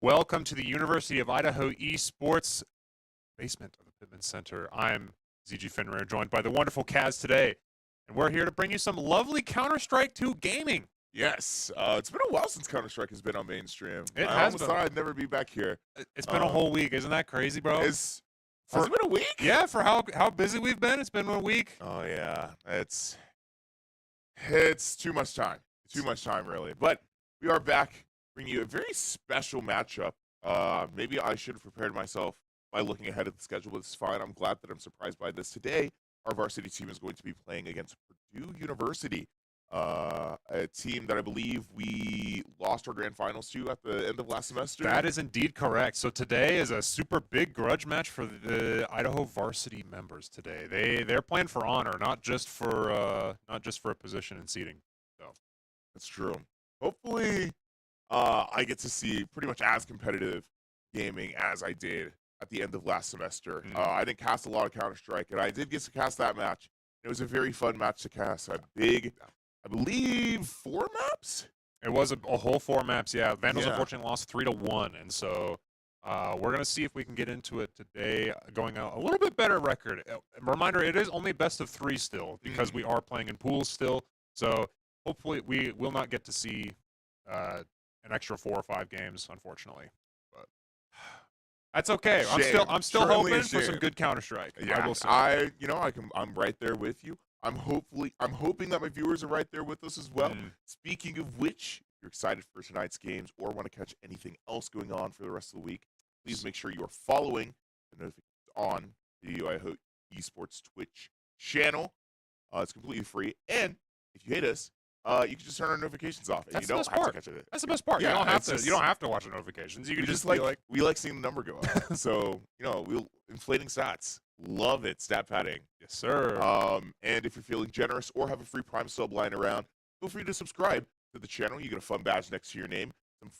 Welcome to the University of Idaho eSports basement of the Pittman Center. I'm ZG Fenrir, joined by the wonderful Kaz today, and we're here to bring you some lovely Counter-Strike 2 gaming. Yes, it's been a while since Counter-Strike has been on mainstream. It I has almost been. thought I'd never be back here. It's been a whole week. Isn't that crazy, bro? Has it been a week? Yeah, for how busy we've been, it's been a week. Oh yeah, it's too much time. Too much time, really. But we are back, bringing you a very special matchup. Maybe I should have prepared myself by looking ahead at the schedule, but it's fine. I'm glad that I'm surprised by this. Today, our varsity team is going to be playing against Purdue University, a team that I believe we lost our grand finals to at the end of last semester. That is indeed correct. So today is a super big grudge match for the Idaho varsity members today. They're playing for honor, not just for a position in seeding. So that's true. Hopefully, I get to see pretty much as competitive gaming as I did at the end of last semester. I didn't cast a lot of Counter-Strike, and I did get to cast that match. It was a very fun match to cast. I believe 4 maps? It was a whole 4 maps, yeah. Vandals unfortunately lost 3-1, and so we're going to see if we can get into it today, going a little bit better record. Reminder, it is only best of 3 still, because we are playing in pools still, so hopefully we will not get to see an extra 4 or 5 games, unfortunately. But that's okay. I'm still hoping for some good Counter-Strike. Yeah, I will say. I'm right there with you. I'm hoping that my viewers are right there with us as well. Speaking of which, if you're excited for tonight's games or want to catch anything else going on for the rest of the week, please make sure you are following the notifications on the Idaho eSports Twitch channel. It's completely free, and if you hate us, you can just turn our notifications off, and That's you don't have to catch it. That's the best part. Yeah, you don't have to watch the notifications. You can just be like, we like seeing the number go up. So inflating stats. Love it, stat padding. Yes, sir. And if you're feeling generous or have a free Prime sub lying around, feel free to subscribe to the channel. You get a fun badge next to your name. Some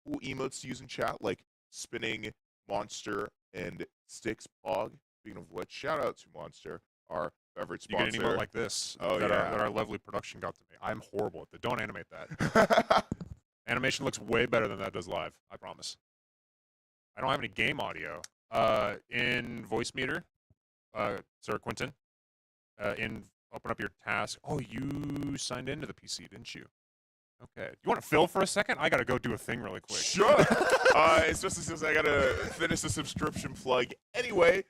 cool emotes to use in chat, like spinning, monster, and sticks pog. Speaking of which, shout out to Monster, our beverage sponsor. You get an emote like this that our lovely production got to me. I'm horrible at that. Don't animate that. Animation looks way better than that does live. I promise. I don't have any game audio. In voice meter. Sir Quentin, open up your task. Oh, you signed into the PC, didn't you? Okay. You want to fill for a second? I gotta go do a thing really quick. Sure. Especially since I gotta finish the subscription plug anyway.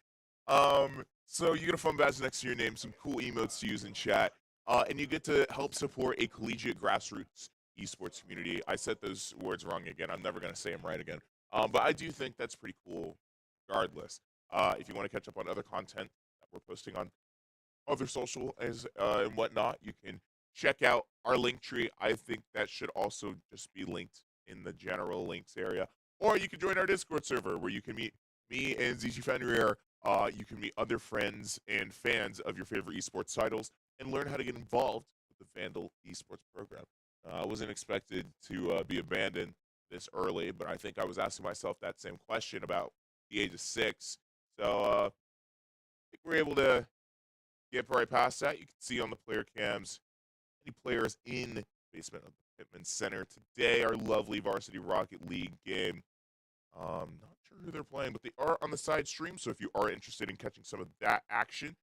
So you get a fun badge next to your name, some cool emotes to use in chat, and you get to help support a collegiate grassroots esports community. I said those words wrong again. I'm never gonna say them right again. But I do think that's pretty cool, regardless. If you want to catch up on other content that we're posting on other social and whatnot, you can check out our link tree. I think that should also just be linked in the general links area. Or you can join our Discord server where you can meet me and ZG Fenrir. You can meet other friends and fans of your favorite esports titles and learn how to get involved with the Vandal esports program. I wasn't expected to be abandoned this early, but I think I was asking myself that same question about the age of 6. So I think we're able to get right past that. You can see on the player cams any players in the basement of the Pittman Center today. Our lovely Varsity Rocket League game. Not sure who they're playing, but they are on the side stream. So if you are interested in catching some of that action,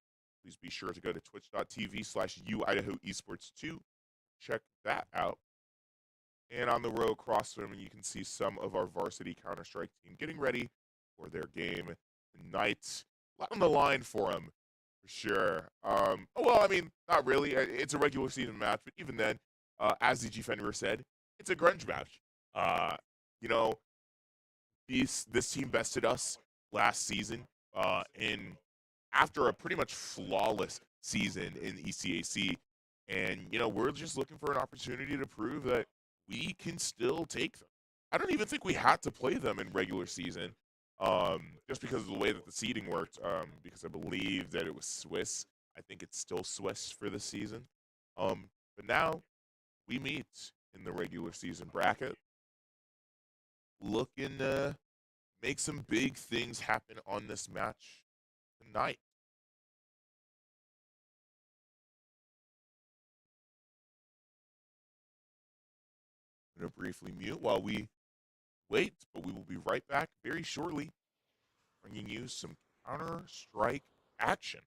please be sure to go to twitch.tv/UIdahoesports2. Check that out. And on the row across from you can see some of our varsity Counter-Strike team getting ready for their game tonight. A lot on the line for them, for sure. Well, I mean, not really. It's a regular season match, but even then, as ZG Fenrir said, it's a grunge match. This team bested us last season after a pretty much flawless season in ECAC. And, we're just looking for an opportunity to prove that we can still take them. I don't even think we had to play them in regular season. Just because of the way that the seeding worked, because I believe that it was Swiss. I think it's still Swiss for the season. But now we meet in the regular season bracket, looking to make some big things happen on this match tonight. I'm going to briefly mute while we wait, but we will be right back very shortly, bringing you some Counter-Strike action.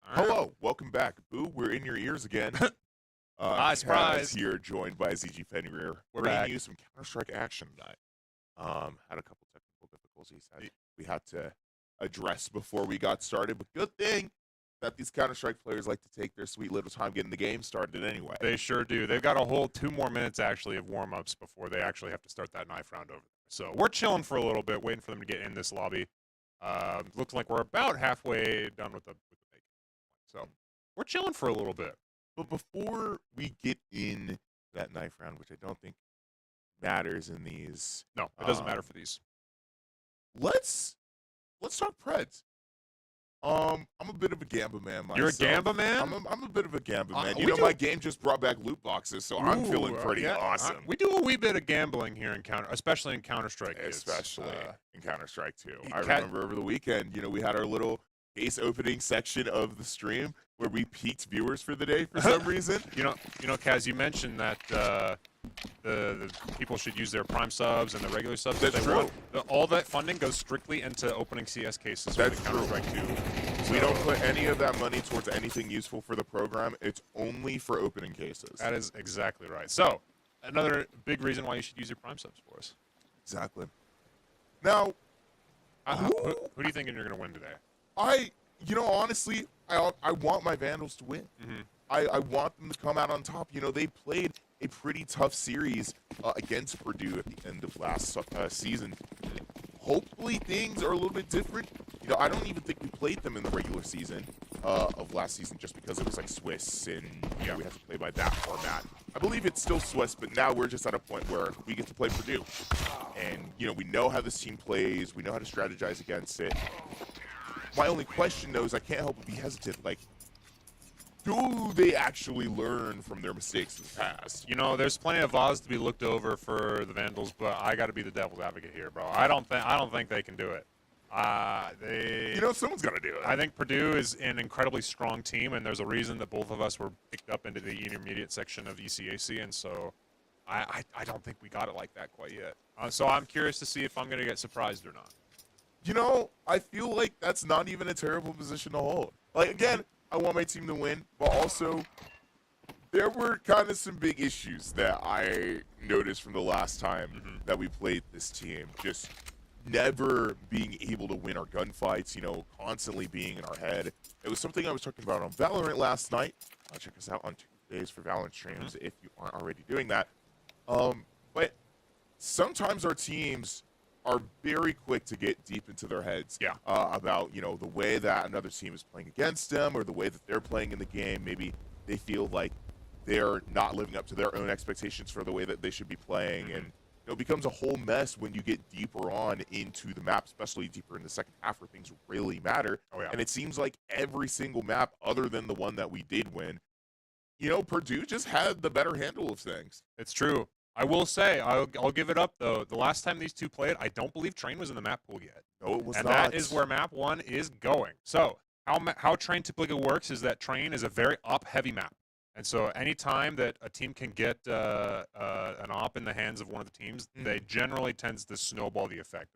All right. Hello, welcome back. Boo, we're in your ears again. Surprise, surprise. Kaz here, joined by ZG Fenrir. We're bringing back. you some Counter-Strike action tonight. Had a couple technical difficulties that we had to address before we got started, but good thing that these Counter-Strike players like to take their sweet little time getting the game started anyway. They sure do. They've got a whole 2 more minutes, actually, of warm-ups before they actually have to start that knife round over there. So we're chilling for a little bit, waiting for them to get in this lobby. Looks like we're about halfway done with the make. So we're chilling for a little bit. But before we get in that knife round, which I don't think matters in these, No, it doesn't matter for these. let's talk Preds. I'm a bit of a Gamba man myself. You're a Gamba man? I'm a bit of a Gamba man. we You know, do- my game just brought back loot boxes, so I'm feeling pretty yeah, awesome. We do a wee bit of gambling here in especially in Counter-Strike. Especially in Counter-Strike 2. I Cat- remember over the weekend, we had our little case opening section of the stream where we peaked viewers for the day for some reason. You know, Kaz, you mentioned that the people should use their Prime subs and the regular subs That's if they true. want. All that funding goes strictly into opening CS cases. That's for the Counter-Strike 2. We don't put any of that money towards anything useful for the program. It's only for opening cases. That is exactly right. So, another big reason why you should use your Prime subs for us. Exactly. Now, Who do you think you're going to win today? honestly, I want my Vandals to win. Mm-hmm. I want them to come out on top. They played a pretty tough series against Purdue at the end of last season. Hopefully things are a little bit different. I don't even think we played them in the regular season. of last season just because it was like Swiss and we had to play by that format. I believe it's still Swiss, but now we're just at a point where we get to play Purdue. And, we know how this team plays. We know how to strategize against it. My only question, though, is I can't help but be hesitant. Like, do they actually learn from their mistakes in the past? There's plenty of odds to be looked over for the Vandals, but I got to be the devil's advocate here, bro. I don't think they can do it. Someone's got to do it. I think Purdue is an incredibly strong team, and there's a reason that both of us were picked up into the intermediate section of ECAC, and so I don't think we got it like that quite yet. So I'm curious to see if I'm going to get surprised or not. I feel like that's not even a terrible position to hold. Like, again, I want my team to win, but also there were kind of some big issues that I noticed from the last time that we played this team. Just never being able to win our gunfights, constantly being in our head. It was something I was talking about on Valorant last night. Check us out on Tuesdays for Valorant streams if you aren't already doing that. But sometimes our teams are very quick to get deep into their heads about, the way that another team is playing against them or the way that they're playing in the game. Maybe they feel like they're not living up to their own expectations for the way that they should be playing. And it becomes a whole mess when you get deeper on into the map, especially deeper in the second half where things really matter. And it seems like every single map other than the one that we did win, Purdue just had the better handle of things. It's true. I will say, I'll give it up, though. The last time these two played, I don't believe Train was in the map pool yet. No, it was not. And that is where map 1 is going. So how Train typically works is that Train is a very op-heavy map. And so any time that a team can get an op in the hands of one of the teams, they generally tends to snowball the effect.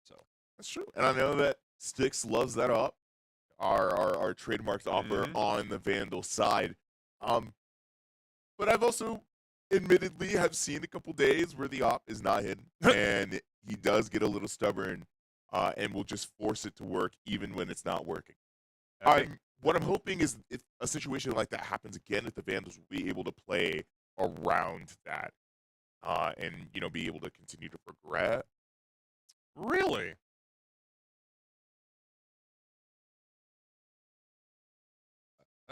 So that's true. And I know that Styx loves that op, our trademarked opper on the Vandal side. But I've also admittedly have seen a couple days where the op is not hidden, and he does get a little stubborn and will just force it to work even when it's not working. What I'm hoping is if a situation like that happens again, that the Vandals will be able to play around that and, be able to continue to progress. Really?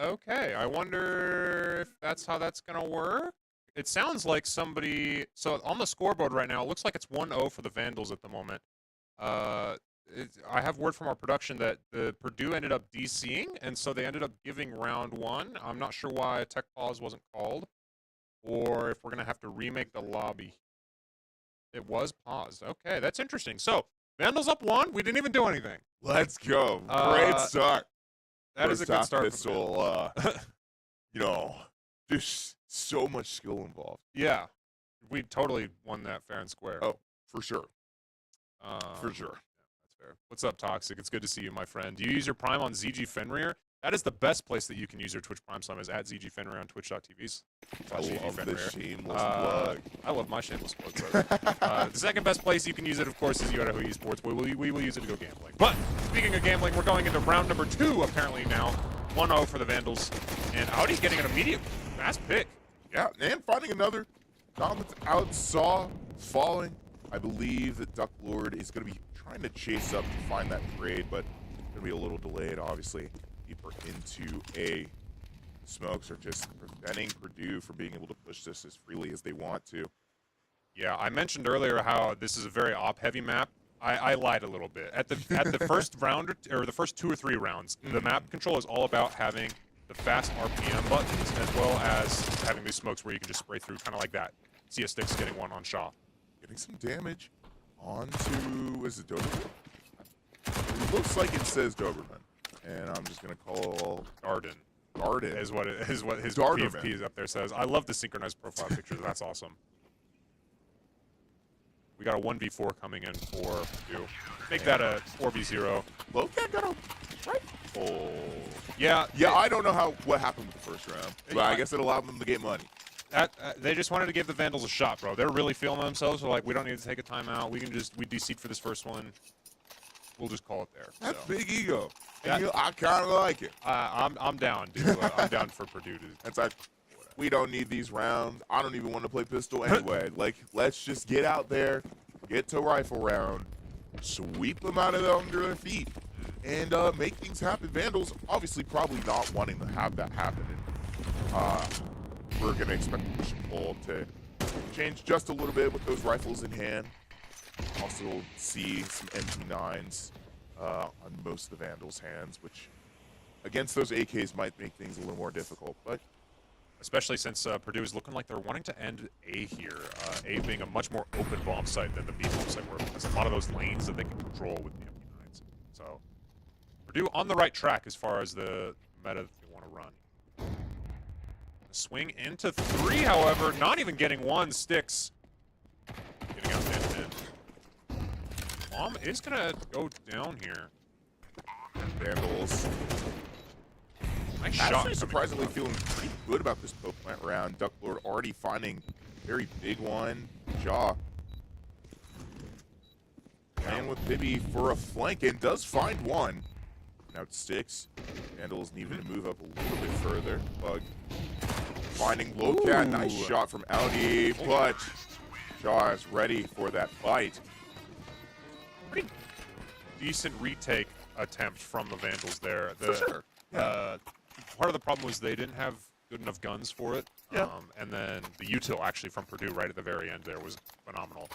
Okay, I wonder if that's how that's going to work. It sounds like somebody... So on the scoreboard right now, it looks like it's 1-0 for the Vandals at the moment. I have word from our production that the Purdue ended up DCing, and so they ended up giving round 1. I'm not sure why a tech pause wasn't called, or if we're going to have to remake the lobby. It was paused. Okay, that's interesting. So, Vandals up 1. We didn't even do anything. Let's go. Great start. That is a good start. Pistol, there's so much skill involved. Yeah. We totally won that fair and square. Oh, for sure. For sure. What's up, Toxic? It's good to see you, my friend. Do you use your Prime on ZG Fenrir? That is the best place that you can use your Twitch Prime Summon is at ZG Fenrir on twitch.tv. I love this shameless plug. I love my shameless plug. The second best place you can use it, of course, is Idaho Esports. We will use it to go gambling. But speaking of gambling, we're going into round number 2 apparently now. 1-0 for the Vandals. And Audi getting an immediate fast pick. Yeah, and finding another. Dominant outsaw falling. I believe that Duck Lord is going to be trying to chase up to find that trade, but it's going to be a little delayed, obviously. Deeper into A. The smokes are just preventing Purdue from being able to push this as freely as they want to. Yeah, I mentioned earlier how this is a very op-heavy map. I lied a little bit. At the first round, or the first 2 or 3 rounds, the map control is all about having the fast RPM buttons as well as having these smokes where you can just spray through, kind of like that. See a Styx getting one on Shaw. Getting some damage onto, is it Doberman? It looks like it says Doberman. And I'm just going to call Garden. Garden. Is what his Darderman. PFP is up there says. I love the synchronized profile pictures. That's awesome. We got a 1v4 coming in for Purdue. Make that a 4v0. Locat got a rifle. Yeah. Yeah, I don't know what happened with the first round. But I guess it allowed them to get money. They just wanted to give the Vandals a shot, bro. They're really feeling themselves. They're like, we don't need to take a timeout. We de-seed for this first one. We'll just call it there. That's big ego. And I kind of like it. I'm down, dude. I'm down for Purdue. It's like, we don't need these rounds. I don't even want to play pistol anyway. Like, let's just get out there, get to rifle round, sweep them out of under their feet. and make things happen. Vandals obviously probably not wanting to have that happen. And, we're going to expect the push and pull to change just a little bit with those rifles in hand. Also see some MP9s on most of the Vandals' hands, which against those AKs might make things a little more difficult. But especially since Purdue is looking like they're wanting to end A here. A being a much more open bomb site than the B bomb site, where there's a lot of those lanes that they can control with the MP9s. So Purdue on the right track as far as the meta that they want to run. Swing into 3, however, not even getting one. Sticks getting out to 10. Bomb is gonna go down here. And Vandals Nice shot. actually surprisingly feeling pretty good about this poke plant round. Duck Lord already finding a very big one. Jaw playing with Bibby for a flank and does find one. Now it Sticks. Vandals needing to move up a little bit further. Bug finding Lowcat. Nice shot from Audi, but Jaw is ready for that fight. Pretty decent retake attempt from the Vandals there. For sure. Yeah. Part of the problem was they didn't have good enough guns for it. Yeah. And then the util actually from Purdue right at the very end there was phenomenal.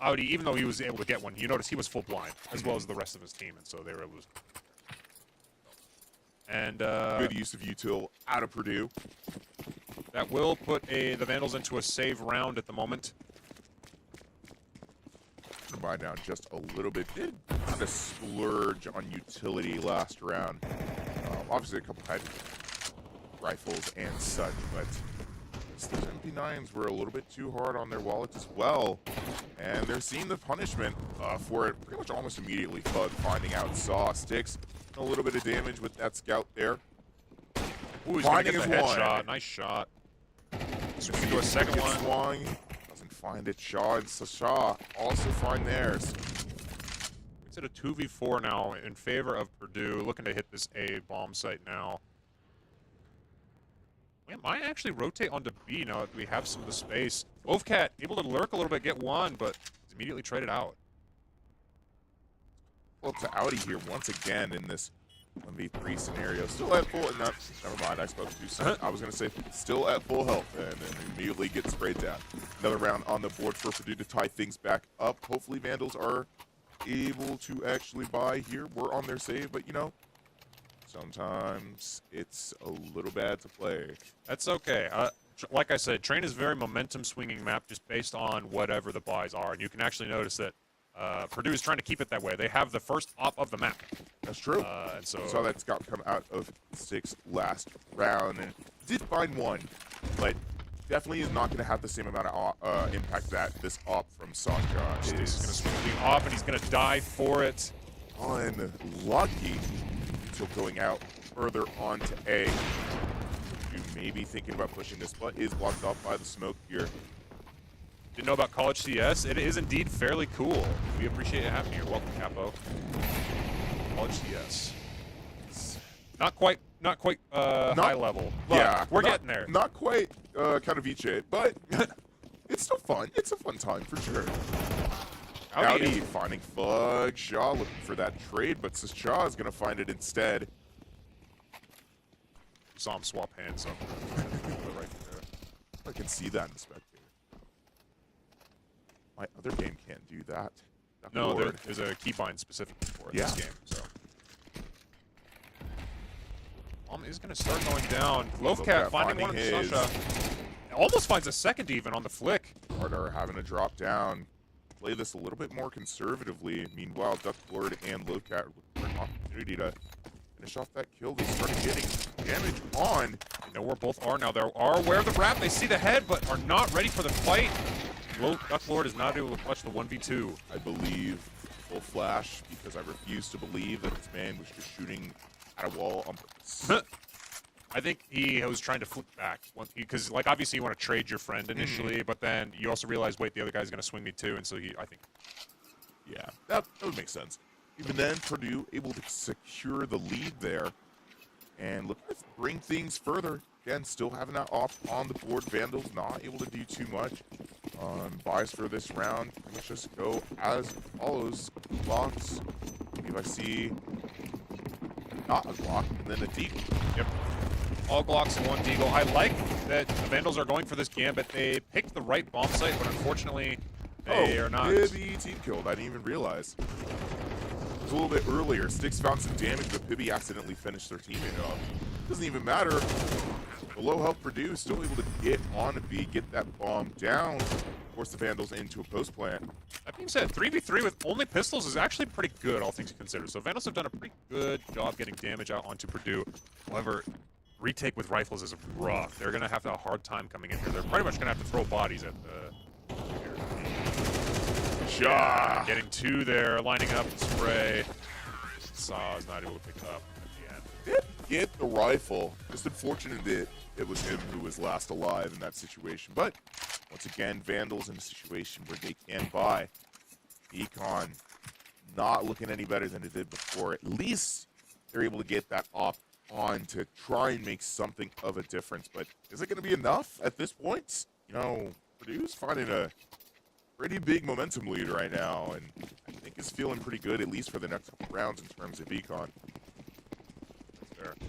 Audi, even though he was able to get one, you notice he was full blind, as well as the rest of his team, and so they were able to... And good use of util out of Purdue. That will put the Vandals into a save round at the moment. Buy down just a little bit. Did kind of splurge on utility last round. Obviously, a couple had rifles and such, but those MP9s were a little bit too hard on their wallets as well. And they're seeing the punishment for it pretty much almost immediately. Bug finding out Saw. Sticks a little bit of damage with that scout there. Ooh, he's finding his headshot. Nice shot. Swing into a second one. Swung. Doesn't find it. Shaw and Sasha also find theirs. It's at a 2v4 now in favor of Purdue. Looking to hit this A bomb site now. We might actually rotate onto B now that we have some of the space. Wolfcat able to lurk a little bit, get one, but is immediately traded out. Well, to Audi here once again in this 1v3 scenario. Still at full, no, never mind, I spoke too soon. I was going to say still at full health and then immediately get sprayed down. Another round on the board for Purdue to tie things back up. Hopefully Vandals are able to actually buy here. We're on their save, but you know, sometimes it's a little bad to play. That's okay. Like I said, Train is a very momentum swinging map just based on whatever the buys are. And you can actually notice that Purdue is trying to keep it that way. They have the first op of the map. That's true. And so saw that scout come out of Sticks last round and did find one, but definitely is not going to have the same amount of impact that this op from Sanja is. He's going to swing the op and he's going to die for it. Unlucky until going out further on to A. You may be thinking about pushing this, but is blocked off by the smoke here. Didn't know about College CS. It is indeed fairly cool. We appreciate it having you here. Welcome, Capo. College CS. Not quite high level. But yeah, we're getting there. Not quite kind of Iche, but it's still fun. It's a fun time for sure. Audi finding Fug. Shaw looking for that trade, but Shaw is going to find it instead. Saw him swap hands up right there. I can see that in the spectator. My other game can't do that. No, there's a keybind specifically for it this game. So, is going to start going down. Lovecat finding one of Sasha. Almost finds a second even on the flick. Carter having to drop down. Play this a little bit more conservatively. Meanwhile, Duck Lord and Lovecat with an opportunity to finish off that kill. They started getting damage on. You know where both are now. They are aware of the wrap. They see the head, but are not ready for the fight. Duck Lord is not able to clutch the 1v2. I believe full flash because I refuse to believe that this man was just shooting at a wall on purpose. I think he was trying to flip back because, like, obviously you want to trade your friend initially, but then you also realize, wait, the other guy's going to swing me too, and so I think. Yeah, that would make sense. Even then, Purdue able to secure the lead there and look to bring things further. Again, still having that off on the board. Vandals not able to do too much. Buys for this round. Let's just go as follows. Box. If I see not a Glock, and then a Deagle. Yep. All Glocks and one Deagle. I like that the Vandals are going for this Gambit. They picked the right bomb site, but unfortunately, they are not. Pibby team killed. I didn't even realize. It was a little bit earlier. Sticks found some damage, but Pibby accidentally finished their teammate off. Doesn't even matter. The low health Purdue is still able to get on a B, get that bomb down, force the Vandals into a post plant. That being said, 3v3 with only pistols is actually pretty good, all things considered. So Vandals have done a pretty good job getting damage out onto Purdue. However, retake with rifles is rough. They're going to have a hard time coming in here. They're pretty much going to have to throw bodies at the... Yeah, getting two there, lining up the spray. Saw is not able to pick it up at the end. Did get the rifle. Just unfortunate that it was him who was last alive in that situation. But once again, Vandals in a situation where they can buy. Econ not looking any better than it did before. At least they're able to get that op on to try and make something of a difference. But is it going to be enough at this point? You know, Purdue's finding a pretty big momentum lead right now, and I think it's feeling pretty good, at least for the next couple rounds in terms of Econ.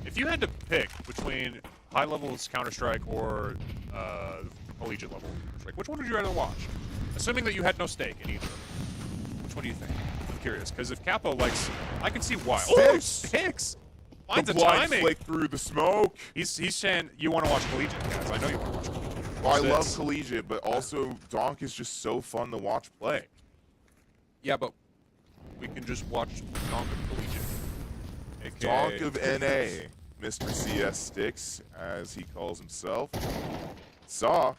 If you had to pick between high levels Counter-Strike or collegiate level Counter-Strike, which one would you rather watch? Assuming that you had no stake in either. Which one do you think? I'm curious, because if Capo likes, I can see why. Oh, Sticks! Finds the a blind timing. flake through the smoke. He's saying you want to watch collegiate, guys. I know you want to watch collegiate. Well, I love collegiate, but also Donk is just so fun to watch play. Yeah, but we can just watch Donk of collegiate. Donk of NA, Mr. CS Sticks, as he calls himself. Saw.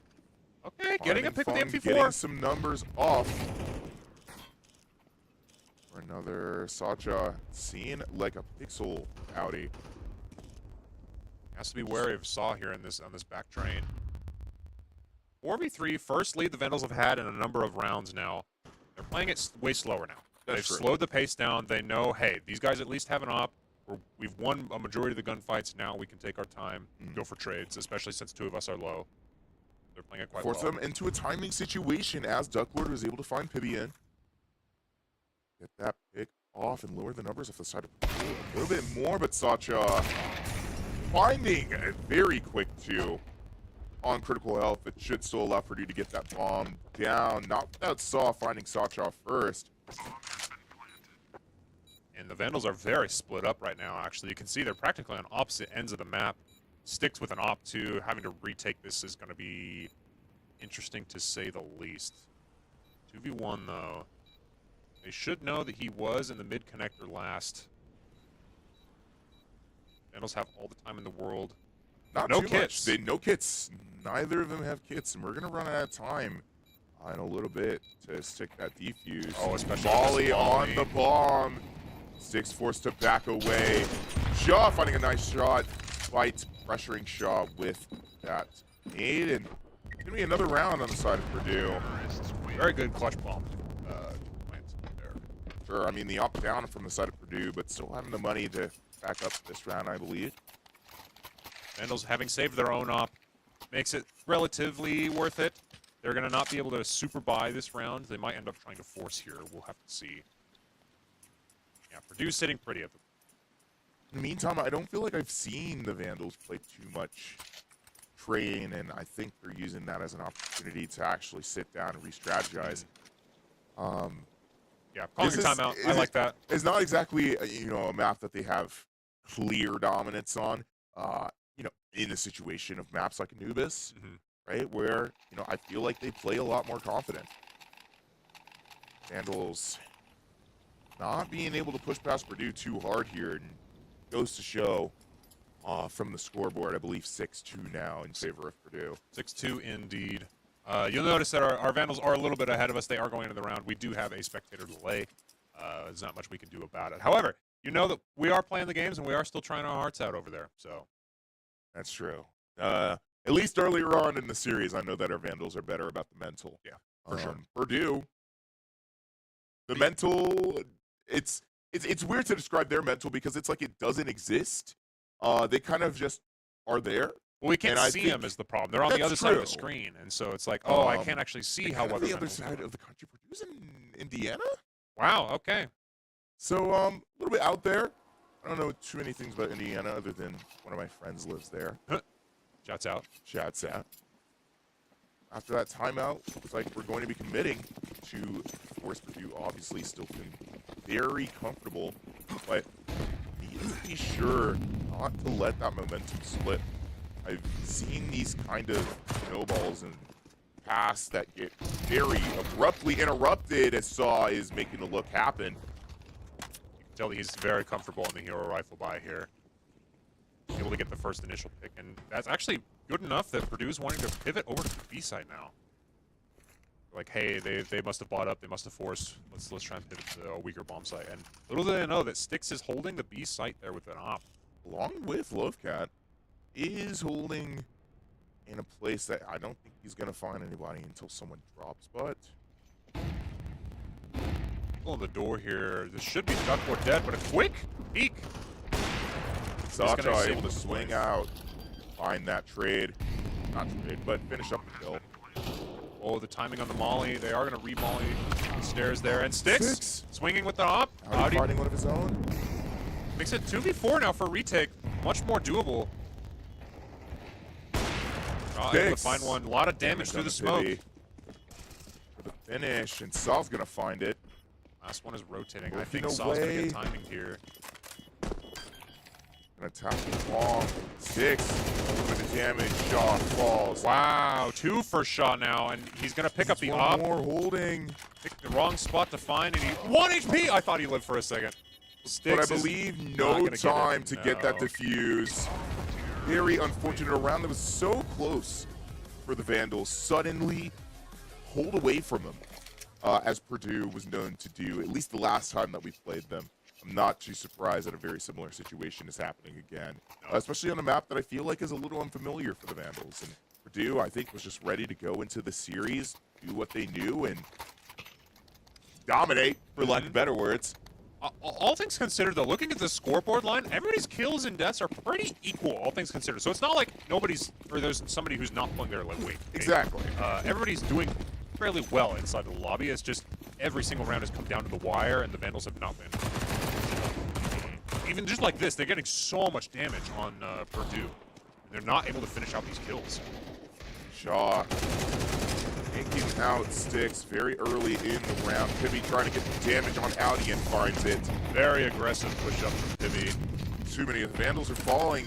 Okay, getting a pick with the MP4. Getting some numbers off. For another Sacha, seen like a pixel outie. Has to be wary of Saw here on this back train. 4v3, first lead the Vandals have had in a number of rounds now. They're playing it way slower now. They've slowed the pace down. They know, hey, these guys at least have an op. We've won a majority of the gunfights. Now we can take our time, go for trades, especially since two of us are low. They're playing it quite well. Force them into a timing situation as Ducklord was able to find Pibby in. Get that pick off and lower the numbers off the side of a little bit more, but Sacha finding a very quick 2 on critical health. It should still allow Purdue to get that bomb down. Not without Saw finding Sacha first. And the Vandals are very split up right now, actually. You can see they're practically on opposite ends of the map. Sticks with an op 2. Having to retake this is going to be interesting to say the least. 2v1, though. They should know that he was in the mid-connector last. Vandals have all the time in the world. Not no too kits. Much. No kits. Neither of them have kits, and we're going to run out of time in a little bit to stick that defuse. Oh, especially Volley on the bomb. Sticks forced to back away. Shaw finding a nice shot. Fight pressuring Shaw with that nade, and it's going to be another round on the side of Purdue. Very good clutch bomb. There. Sure, I mean the up down from the side of Purdue, but still having the money to back up this round, I believe. Vandals, having saved their own op, makes it relatively worth it. They're going to not be able to super buy this round. They might end up trying to force here. We'll have to see. Yeah, Purdue's sitting pretty at the... In the meantime, I don't feel like I've seen the Vandals play too much train, and I think they're using that as an opportunity to actually sit down and re-strategize. Yeah, calling a timeout. I like that. It's not exactly a map that they have clear dominance on. In a situation of maps like Anubis, right, where I feel like they play a lot more confident. Vandals not being able to push past Purdue too hard here, and goes to show from the scoreboard, I believe 6-2 now in favor of Purdue. 6-2 indeed. You'll notice that our Vandals are a little bit ahead of us. They are going into the round. We do have a spectator delay. There's not much we can do about it. However, you know that we are playing the games and we are still trying our hearts out over there. So that's true. At least earlier on in the series, I know that our Vandals are better about the mental. Yeah, for sure. Purdue, the mental, it's weird to describe their mental because it's like it doesn't exist. They kind of just are there. Well, we can't see them is the problem. They're on the other side of the screen, and so it's like, oh, I can't actually see how well the other side of the country. Purdue's in Indiana. Wow. Okay. So a little bit out there. I don't know too many things about Indiana other than one of my friends lives there. Shouts out. Chats out. After that timeout, looks like we're going to be committing to force Purdue. Obviously, still feeling very comfortable, but be sure not to let that momentum slip. I've seen these kind of snowballs and pass that get very abruptly interrupted as Saw is making the look happen. You can tell that he's very comfortable in the hero rifle buy here. Able to get the first initial pick, and that's actually good enough that Purdue's wanting to pivot over to the B side now. Like, hey, they must have bought up, they must have forced. Let's try and pivot to a weaker bomb site. And little do they know that Styx is holding the B site there with an op. Along with Lovecat, is holding in a place that I don't think he's gonna find anybody until someone drops, but People on the door here. This should be duck or dead, but a quick peek. Sacha able to swing out, find that trade. Not trade, but finish up the kill. Oh, the timing on the molly. They are going to re-molly the stairs there. And Styx swinging with the op. Howdy fighting one of his own. Makes it 2v4 now for retake. Much more doable. Able to find one. A lot of damage through the smoke. For the finish, and Sal's going to find it. Last one is rotating. I think Sal's going to get timing here. Gonna tap the bomb. 6. A little bit of damage. Shaw falls. Wow, 2 for Shaw now, and he's gonna pick up the op. More holding. Picked the wrong spot to find, and he 1 HP. I thought he lived for a second. Styx, but I believe no time to get that defuse. Very unfortunate. A round that was so close for the Vandals suddenly pulled away from him, as Purdue was known to do at least the last time that we played them. I'm not too surprised that a very similar situation is happening again, especially on a map that I feel like is a little unfamiliar for the Vandals. And Purdue, I think, was just ready to go into the series, do what they knew, and dominate, for lack of better words. All things considered, though, looking at the scoreboard line, everybody's kills and deaths are pretty equal, all things considered. So it's not like there's somebody who's not pulling their weight. Exactly. Everybody's doing fairly well inside the lobby. It's just every single round has come down to the wire, and the Vandals have not been. Even just like this, they're getting so much damage on Purdue. They're not able to finish out these kills. Shaw taking out Styx very early in the round. Pibby trying to get the damage on Audi and finds it. Very aggressive push up from Pibby. Too many of the Vandals are falling.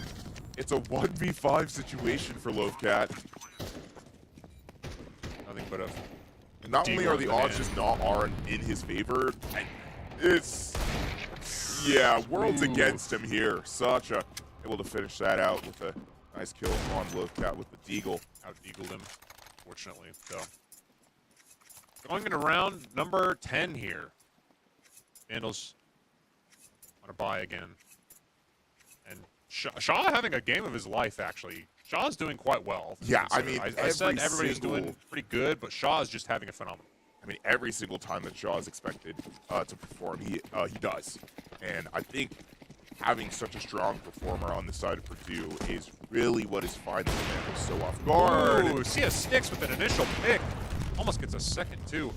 It's a 1v5 situation for Lovecat. Nothing but a... And not only are the odds just not aren't in his favor, it's... Yeah, worlds against him here. Sacha able to finish that out with a nice kill on Lovecat with the deagle. Out-deagled him, fortunately. So, going into round number 10 here. Vandals want to buy again. And Shaw having a game of his life, actually. Shaw's doing quite well. Yeah, I mean, I said everybody's doing pretty good, but Shaw's just having a phenomenal. I mean, every single time that Shaw is expected to perform, he does. And I think having such a strong performer on the side of Purdue is really what is finding the Vandals so off guard. Ooh, see a Styx with an initial pick. Almost gets a second, too.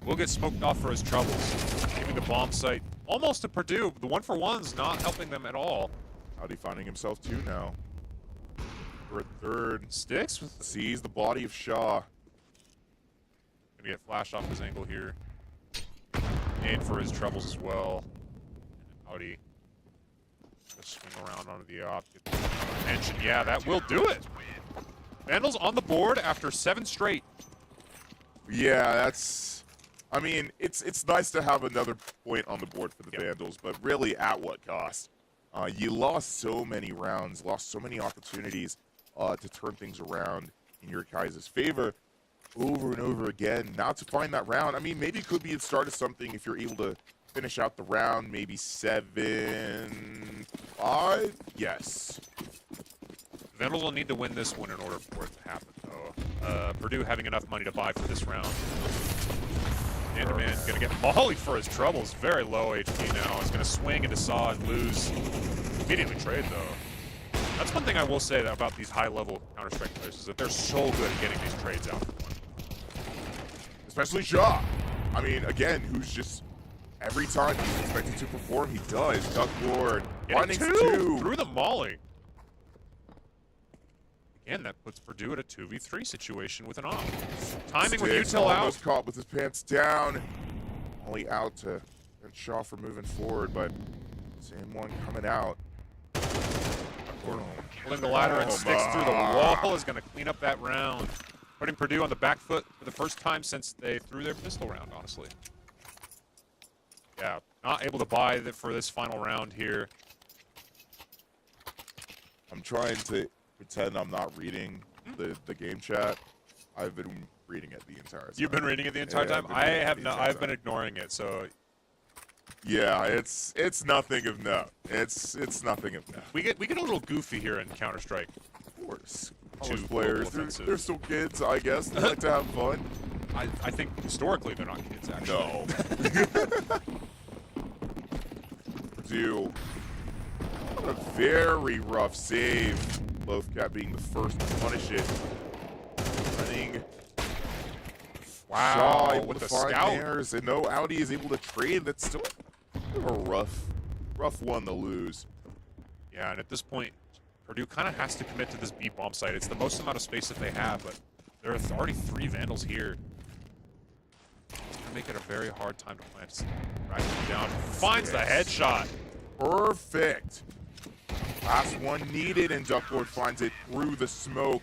Will get smoked off for his troubles. Giving the bomb site almost to Purdue. The 1-for-1's not helping them at all. Howdy finding himself, too, now. For a third. Styx Sees the body of Shaw. Gonna get flashed off his angle here. And for his troubles as well. Howdy. Just swing around onto the op. Get the attention. Yeah, that will do it. Vandals on the board after 7 straight. Yeah, that's... I mean, it's nice to have another point on the board for the Vandals, but really at what cost? You lost so many rounds, lost so many opportunities to turn things around in your guys' favor over and over again. Now to find that round, I mean, maybe it could be the start of something if you're able to finish out the round, maybe 7-5? Yes. Vandals will need to win this one in order for it to happen, though. Purdue having enough money to buy for this round. Enderman gonna get mollied for his troubles. Very low HP now. He's gonna swing into Saw and lose. Immediately trade, though. That's one thing I will say about these high-level Counter-Strike players is that they're so good at getting these trades out. Especially Shaw. I mean, again, who's just Every time he's expected to perform, he does. Duckboard. Getting Finding two through the molly. Again, that puts Purdue at a 2v3 situation with an off. Timing with Sticks util out. almost caught with his pants down. Molly out to and Shaw for moving forward, but same one coming out. Pulling the ladder and sticks through the wall is going to clean up that round. Putting Purdue on the back foot for the first time since they threw their pistol round, honestly. Yeah, not able to buy for this final round here. I'm trying to pretend I'm not reading the game chat. I've been reading it the entire time. You've been reading it the entire time? I've been ignoring it, so... Yeah, it's nothing of note. It's nothing of note. We get a little goofy here in Counter-Strike. Of course. Two Players, they're still kids, I guess. They like to have fun. I think historically they're not kids, actually. No. Purdue. A very rough save. Lothcat being the first to punish it. Running. Wow, Shaw able with to the find scout. theirs, and no Audi is able to trade. That's still a rough one to lose. Yeah, and at this point, Purdue kind of has to commit to this B bomb site. It's the most amount of space that they have, but there are already 3 Vandals here. It's going to make it a very hard time to plant. Racking down, finds the headshot. Perfect. Last one needed, and Duckboard finds it through the smoke.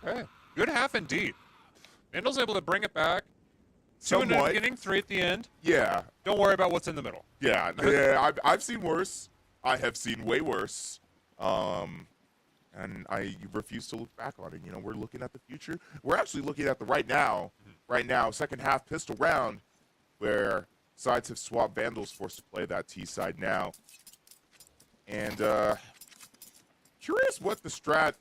Okay. Good half indeed. Vandal's able to bring it back. 2 in the Somewhat. beginning, 3 at the end. Yeah. Don't worry about what's in the middle. Yeah, I've seen worse. I have seen way worse. And I refuse to look back on it. You know, we're looking at the future. We're actually looking at the right now. Right now, second half pistol round, where sides have swapped Vandals, forced to play that T side now. And curious what the strat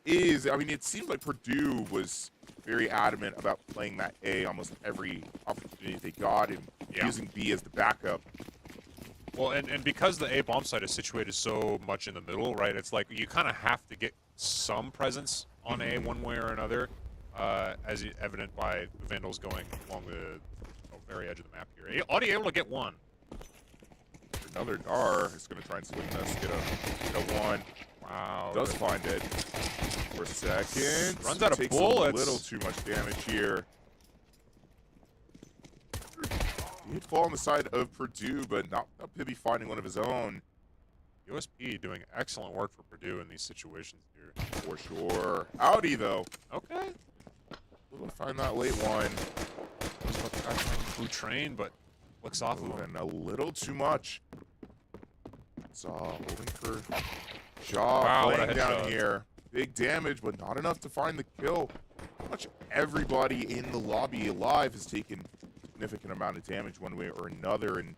is. I mean, it seems like Purdue was very adamant about playing that A almost every opportunity they got and using B as the backup. Well, and because the A bomb site is situated so much in the middle, right, it's like you kind of have to get some presence on A one way or another, as evident by the Vandals going along the very edge of the map here. Audi able to get one. Another Dar is going to try and swing this, get a one. Wow. Does find it for a second. Runs out of Takes bullets. A little too much damage here. He did fall on the side of Purdue, but not Pibby finding one of his own. USP doing excellent work for Purdue in these situations here. For sure. Audi, though. Okay. We'll find that late one. Was about to act like Blue Train, but looks off of him. And a little too much. Saw holding for Shaw. Wow, playing down here. Big damage, but not enough to find the kill. Pretty much everybody in the lobby alive has taken a significant amount of damage one way or another, and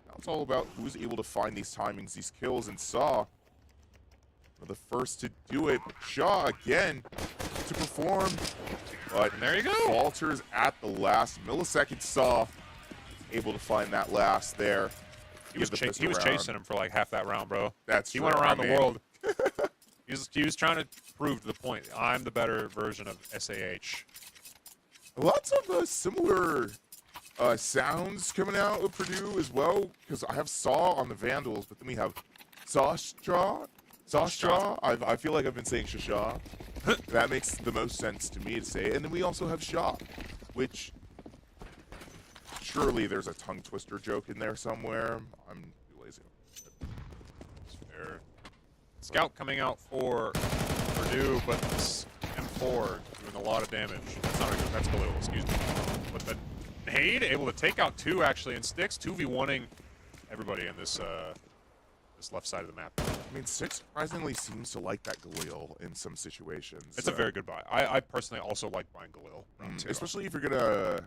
now it's all about who's able to find these timings, these kills, and Saw were the first to do it. Shaw again to perform, but And there you go. falters at the last millisecond. Saw able to find that last there. He was chasing him for like half that round, bro. He went around the world. He was trying to prove to the point, I'm the better version of SAH. Lots of similar sounds coming out of Purdue as well, because I have Saw on the Vandals, but then we have Sawstraw. I feel like I've been saying Shasha. That makes the most sense to me to say. And then we also have Shaw, which surely there's a tongue twister joke in there somewhere. I'm too lazy. It's fair. Scout coming out for Purdue, but this M4 doing a lot of damage. That's not a good, that's Galil, excuse me. But the nade able to take out 2 actually, and Sticks 2v1ing everybody in this this left side of the map. I mean, Six surprisingly seems to like that Galil in some situations. It's a very good buy. I personally also like buying Galil. Especially if you're gonna,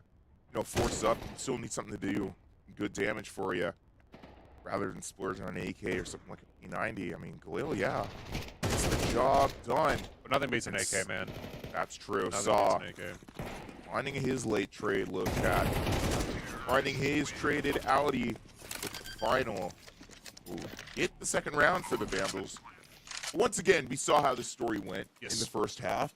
force up, you still need something to do good damage for you, rather than splurging on an AK or something like a P90. I mean, Galil, yeah, it's the job done. But nothing beats an AK, man. That's true. Nothing Saw beats an AK. finding his late trade, Lothcat. Finding his traded Audi with the final. Ooh, hit the second round for the Vandals. Once again, we saw how the story went in the first half.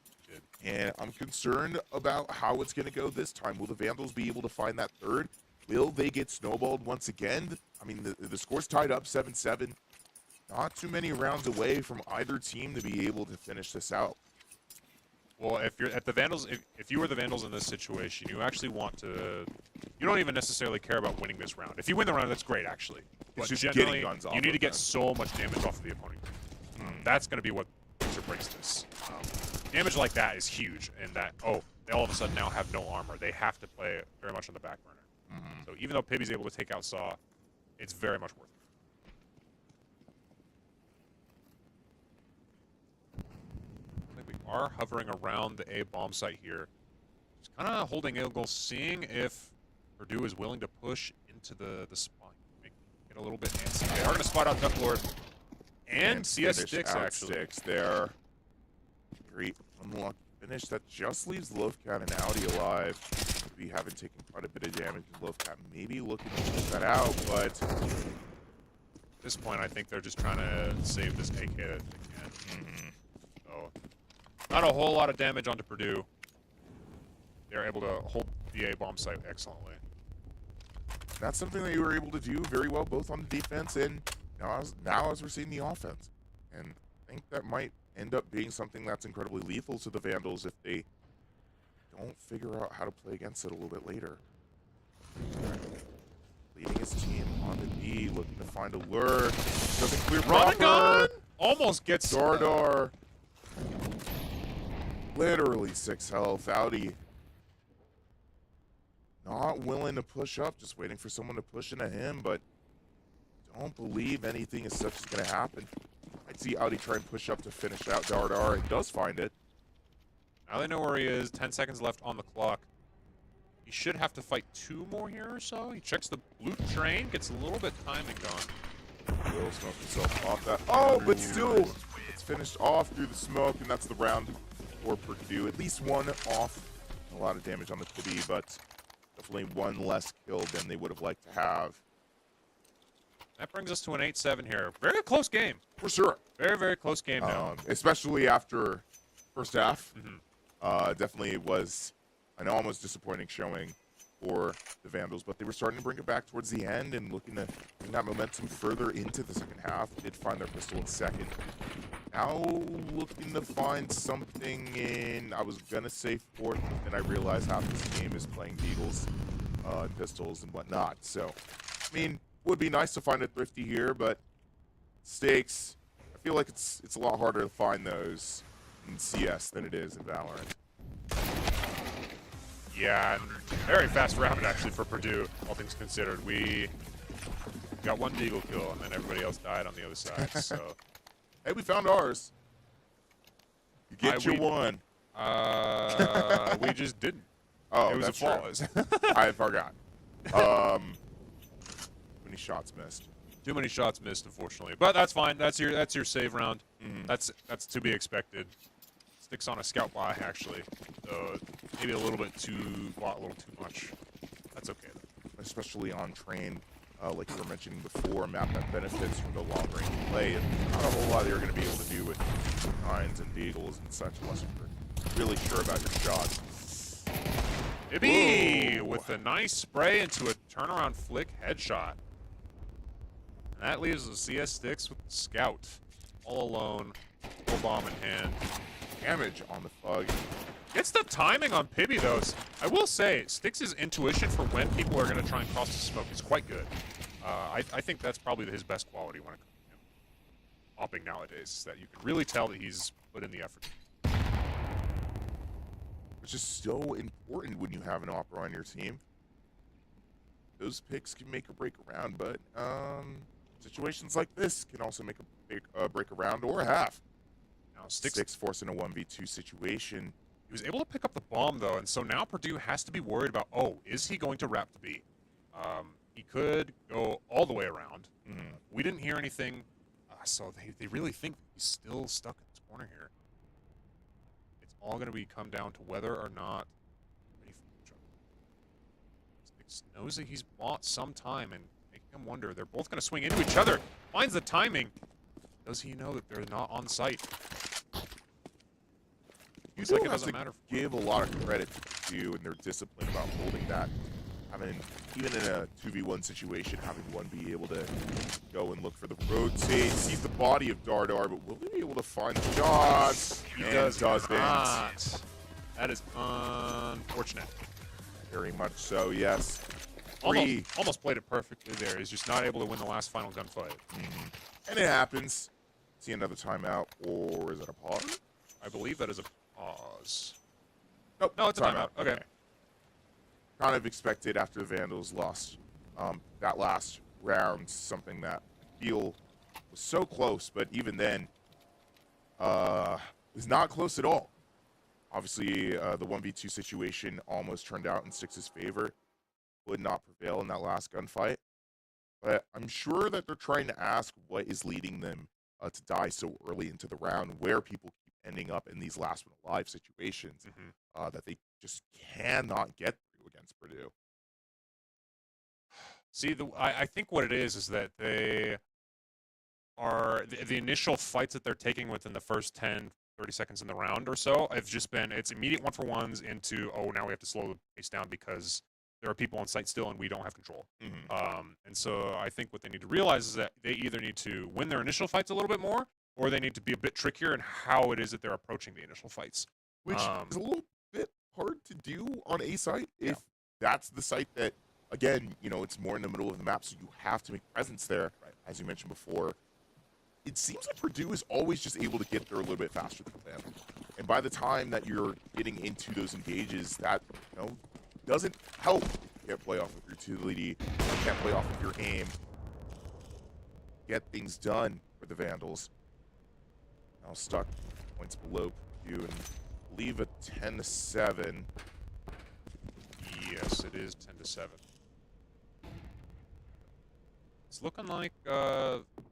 And I'm concerned about how it's going to go this time. Will the Vandals be able to find that third? Will they get snowballed once again? I mean, the score's tied up 7-7. Not too many rounds away from either team to be able to finish this out. Well, if you're at the Vandals, if you were the Vandals in this situation, you actually want to. You don't even necessarily care about winning this round. If you win the round, that's great, actually. It's But just generally, getting guns off you need of to get them. so much damage off of the opponent. That's going to be what breaks this. Damage like that is huge, and that they all of a sudden now have no armor. They have to play very much on the back burner. So even though Pibby's able to take out Saw, it's very much worth it. We are hovering around the A bomb site here. Just kind of holding Eagle, seeing if Purdue is willing to push into the spot. Make it a little bit antsy. They are going to spot out Duck Lord and CS finish Sticks, out actually. Sticks there. Great unlocked finish. That just leaves Lovecat and Audi alive. We haven't taken quite a bit of damage. Lovecat maybe looking to push that out, but At this point, I think they're just trying to save this AK that they can. So, not a whole lot of damage onto Purdue. They're able to hold the A bomb site excellently. that's something that you were able to do very well, both on the defense and now as we're seeing the offense. And I think that might end up being something that's incredibly lethal to the Vandals if they don't figure out how to play against it a little bit later. Leading his team on the B, looking to find a lure. Doesn't clear Run proper. almost gets Dardar. Literally 6 health. Audi not willing to push up, just waiting for someone to push into him, but don't believe anything as such is going to happen. I'd see Audi try and push up to finish out Dardar. It does find it. Now they know where he is. 10 seconds left on the clock. He should have to fight 2 more here or so. He checks the blue train, gets a little bit timing gone. Will smoke himself off that. Oh, but still, it's finished off through the smoke, and that's the round for Purdue. At least one off. A lot of damage on the Pibby, but definitely one less kill than they would have liked to have. That brings us to an 8-7 here. Very close game. For sure. Very, very close game now. Especially after first half. Definitely was an almost disappointing showing for the Vandals, but they were starting to bring it back towards the end and looking to bring that momentum further into the second half. Did find their pistol in second. Now looking to find something in, I was going to say fourth, and I realized half this game is playing Beagles, pistols, and whatnot. So, I mean, would be nice to find a Thrifty here, but stakes, I feel like it's a lot harder to find those in CS than it is in Valorant. Yeah, and very fast round actually for Purdue, all things considered. We got one Deagle kill, and then everybody else died on the other side. So, hey, we found ours. You get your one. We just didn't. Oh, it was that's a flawless. I forgot. Many shots missed. Too many shots missed, unfortunately. But that's fine. That's your save round. That's to be expected. Sticks on a scout buy actually, so maybe a little too much. That's okay though. Especially on train, like you were mentioning before, a map that benefits from the long range play. And not a whole lot you're going to be able to do with Nines and Beagles and such unless you're really sure about your shots. Ibby with a nice spray into a turnaround flick headshot. And that leaves the CS Sticks with the scout all alone, full bomb in hand. Damage on the Fug. It's the timing on Pibby, though. I will say, Sticks' intuition for when people are going to try and cross the smoke is quite good. I think that's probably his best quality when it comes to opping nowadays, is that you can really tell that he's put in the effort. Which is so important when you have an opera on your team. Those picks can make or break a round, but situations like this can also make a break a round or a half. Now, Sticks forcing a 1v2 situation. He was able to pick up the bomb, though, and so now Purdue has to be worried about, is he going to wrap the B? He could go all the way around. We didn't hear anything, so they really think he's still stuck in this corner here. It's all going to come down to whether or not ready for each other. Sticks knows that he's bought some time and making him wonder. They're both going to swing into each other. Finds the timing. Does he know that they're not on site? You like it doesn't matter. Give a lot of credit to Purdue and their discipline about holding that having, even in a 2v1 situation, having one be able to go and look for the rotate, sees the body of Dardar, but will he be able to find the shots? He And does doesn't. not. That is unfortunate. Very much so, yes. Almost played it perfectly there. He's just not able to win the last final gunfight. And it happens. See another timeout, or is it a pause? I believe that is a pause. Nope. No, it's a timeout. Okay. Kind of expected after the Vandals lost that last round, something that I feel was so close, but even then, was not close at all. Obviously, the 1v2 situation almost turned out in Six's favor. Would not prevail in that last gunfight. But I'm sure that they're trying to ask what is leading them to die so early into the round, where people keep ending up in these last one alive situations that they just cannot get through against Purdue. See, I think what it is that they are the initial fights that they're taking within the first 10, 30 seconds in the round or so have just been, it's immediate 1-for-1s into, oh, now we have to slow the pace down because there are people on site still and we don't have control. And so I think what they need to realize is that they either need to win their initial fights a little bit more, or they need to be a bit trickier in how it is that they're approaching the initial fights. Which is a little bit hard to do on a site if that's the site that, again, you know, it's more in the middle of the map, so you have to make presence there, as you mentioned before. It seems like Purdue is always just able to get there a little bit faster than them. And by the time that you're getting into those engages, that, you know, doesn't help. You can't play off of your utility, you can't play off of your aim. Get things done for the Vandals. Now stuck points below Purdue and leave a 10-7. Yes, it is 10-7. It's looking like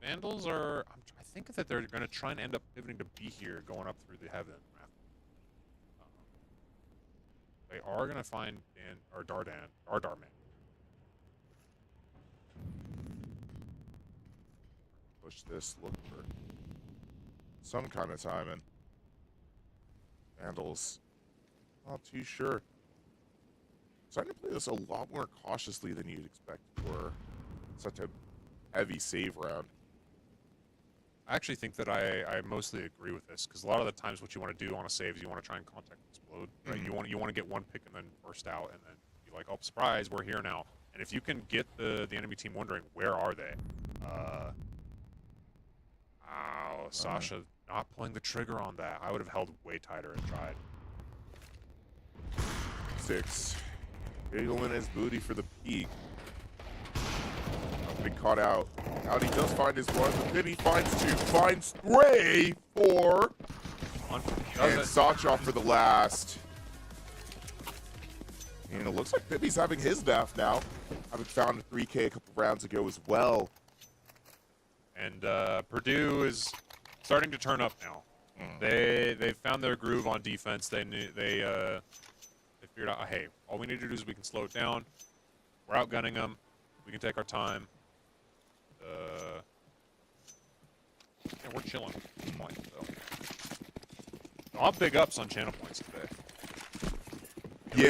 Vandals are. I think that they're going to try and end up pivoting to be here, going up through the heaven. They are going to find Dardarman. Push this, look for some kind of timing. Vandals, not too sure. Starting to play this a lot more cautiously than you'd expect for such a heavy save round. I actually think that I mostly agree with this, because a lot of the times what you want to do on a save is you want to try and contact explode. Right? You want to get one pick and then burst out, and then be like, oh, surprise, we're here now. And if you can get the enemy team wondering where are they, Sasha not pulling the trigger on that. I would have held way tighter and tried. 6. Wiggling his booty for the peak. Been caught out. Out he does find his one, but then he finds 2. Finds 3, 4. And Sachov for the last. And it looks like Pibby's having his bath now. Having found a 3K a couple rounds ago as well. And Purdue is starting to turn up now. They found their groove on defense. They figured out, hey, all we need to do is we can slow it down. We're outgunning them. We can take our time. Yeah, we're chilling at this point, so. All big ups on channel points today.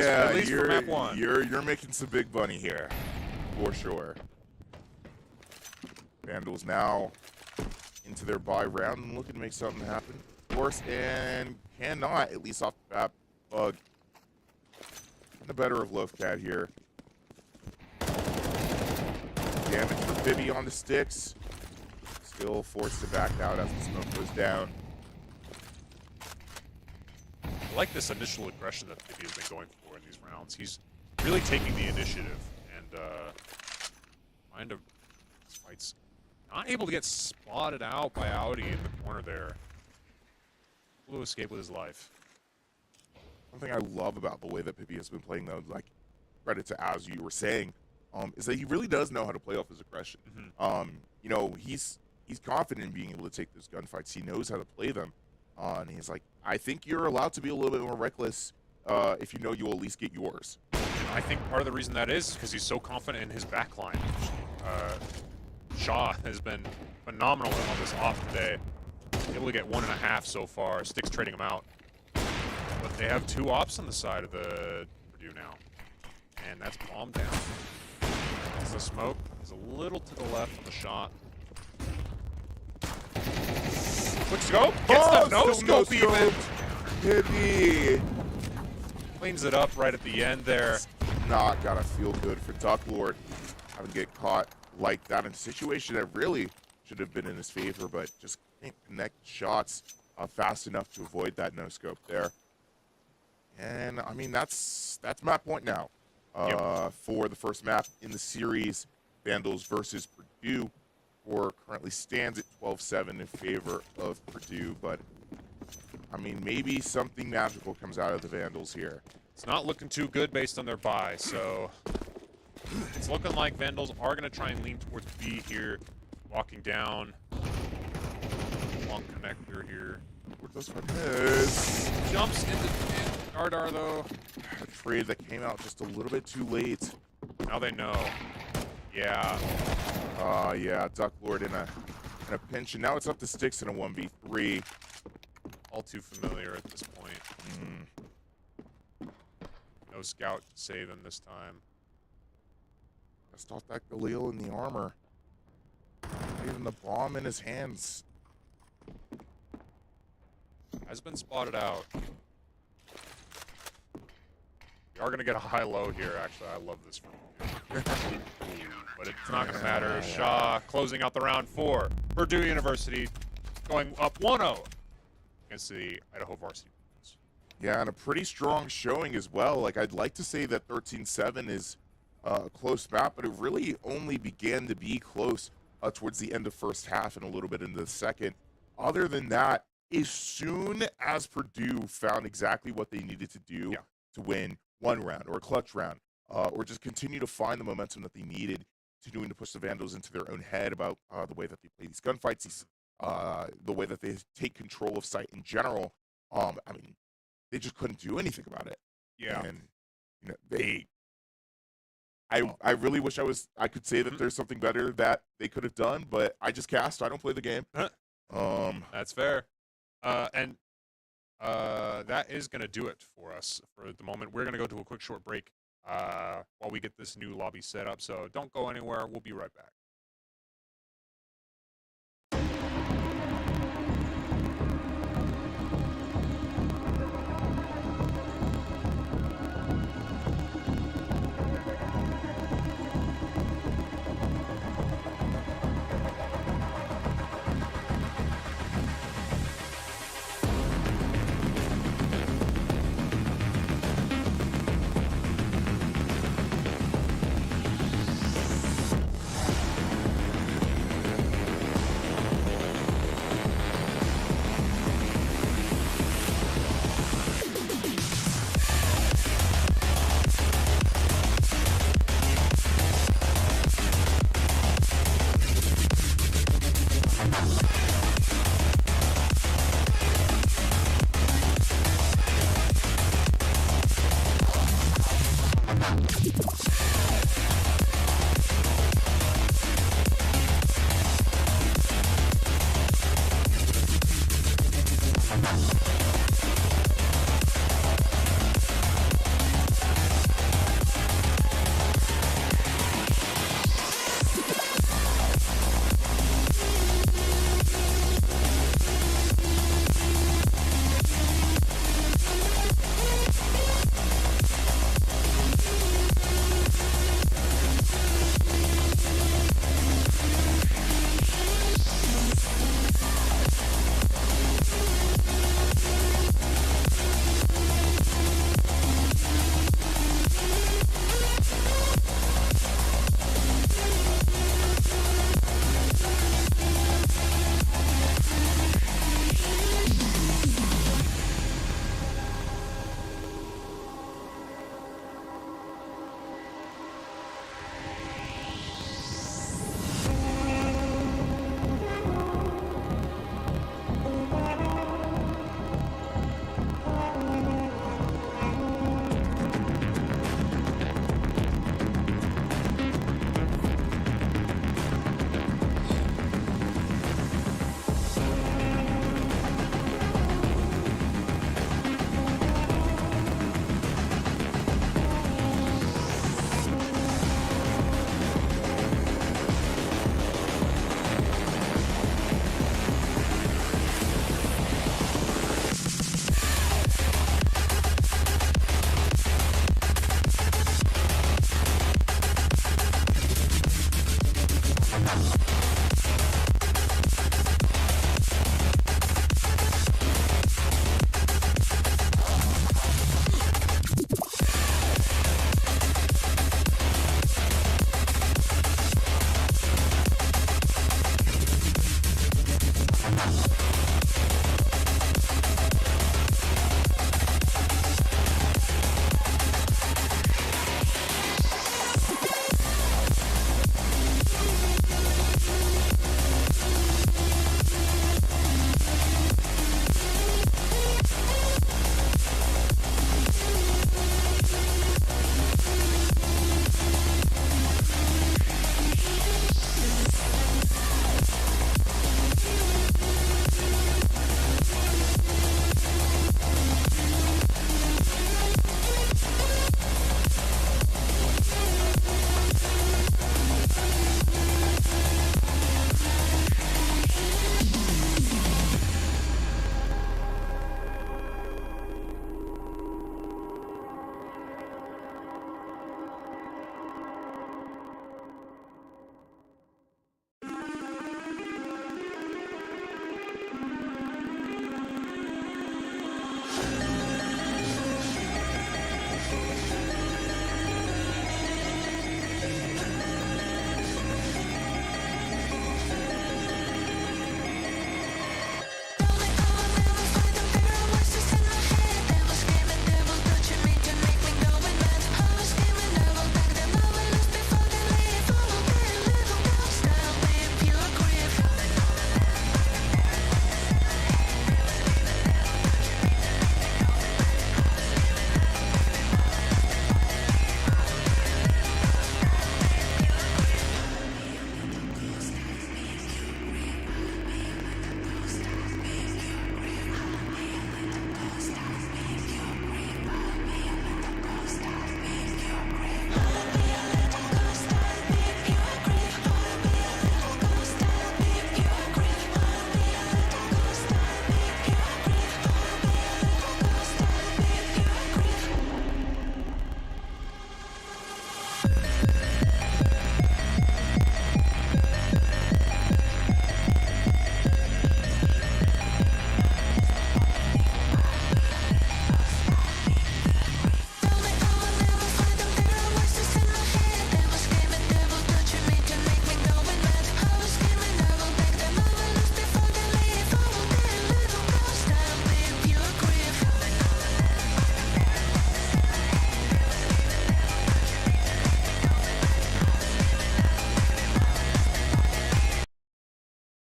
At least for map 1. You're making some big money here, for sure. Vandals now into their bye round and looking to make something happen. Of course, and cannot, at least off the bat. Bug. The better of Loafcat here. Damage for Bibby on the sticks. Still forced to back out as the smoke goes down. I like this initial aggression that Bibby has been going for in these rounds. He's really taking the initiative and kind of fights. Not able to get spotted out by Audi in the corner there. Able to escape with his life. One thing I love about the way that Pibby has been playing, though, like, credit to as you were saying, is that he really does know how to play off his aggression. You know, he's confident in being able to take those gunfights. He knows how to play them. And he's like, I think you're allowed to be a little bit more reckless if you know you'll at least get yours. I think part of the reason that is because he's so confident in his backline. Shaw has been phenomenal on this off today. Able to get 1.5 so far. Sticks trading him out. But they have 2 ops on the side of the Purdue now. And that's bomb down. As the smoke is a little to the left of the shot. Quick scope. Gets the no scope even. Hit Cleans it up right at the end there. Not gotta feel good for Duck Lord having to get caught like that in a situation that really should have been in his favor, but just can't connect shots fast enough to avoid that no scope there. And I mean that's map point now for the first map in the series. Vandals versus Purdue, or currently stands at 12-7 in favor of Purdue, but I mean maybe something magical comes out of the Vandals here. It's not looking too good based on their buy, so it's looking like Vandals are going to try and lean towards B here, walking down. Long connector here. Where does one is? Jumps into Dardar though. A trade that came out just a little bit too late. Now they know. Yeah. Yeah, Duck Lord in a pinch, and now it's up to Sticks in a 1v3. All too familiar at this point. No scout to save him this time. Just off that Galil in the armor. Even the bomb in his hands. Has been spotted out. We are going to get a high-low here, actually. I love this from but it's not going to matter. Shaw closing out the round for Purdue University, going up 1-0 against the Idaho Varsity. Yeah, and a pretty strong showing as well. Like, I'd like to say that 13-7 is a close map, but it really only began to be close towards the end of first half and a little bit into the second. Other than that, as soon as Purdue found exactly what they needed to do to win one round or a clutch round, or just continue to find the momentum that they needed, continuing to push the Vandals into their own head about the way that they play these gunfights, the way that they take control of site in general. I mean, they just couldn't do anything about it. Yeah. And you know, I really wish I could say that there's something better that they could have done, but I just cast. I don't play the game. That's fair. And that is going to do it for us for the moment. We're going to go to a quick short break while we get this new lobby set up. So don't go anywhere. We'll be right back.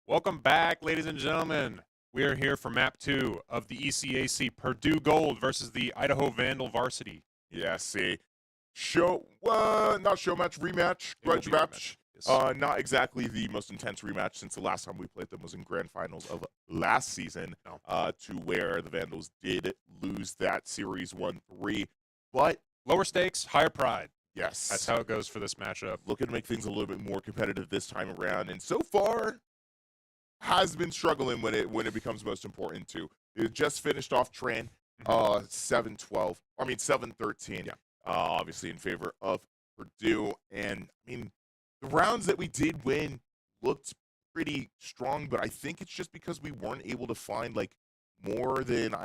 Welcome back, ladies and gentlemen. We are here for map 2 of the ECAC Purdue Gold versus the Idaho Vandal Varsity. Yeah, see. Not show match, rematch, grudge match. Yes. Not exactly the most intense rematch since the last time we played them was in grand finals of last season, to where the Vandals did lose that series 1-3. But lower stakes, higher pride. yes, That's how it goes for this matchup. looking to make things a little bit more competitive this time around, and so far has been struggling when it becomes most important to. It just finished off Tran 7-13. Yeah. Obviously in favor of Purdue, and I mean the rounds that we did win looked pretty strong, but I think it's just because we weren't able to find like more than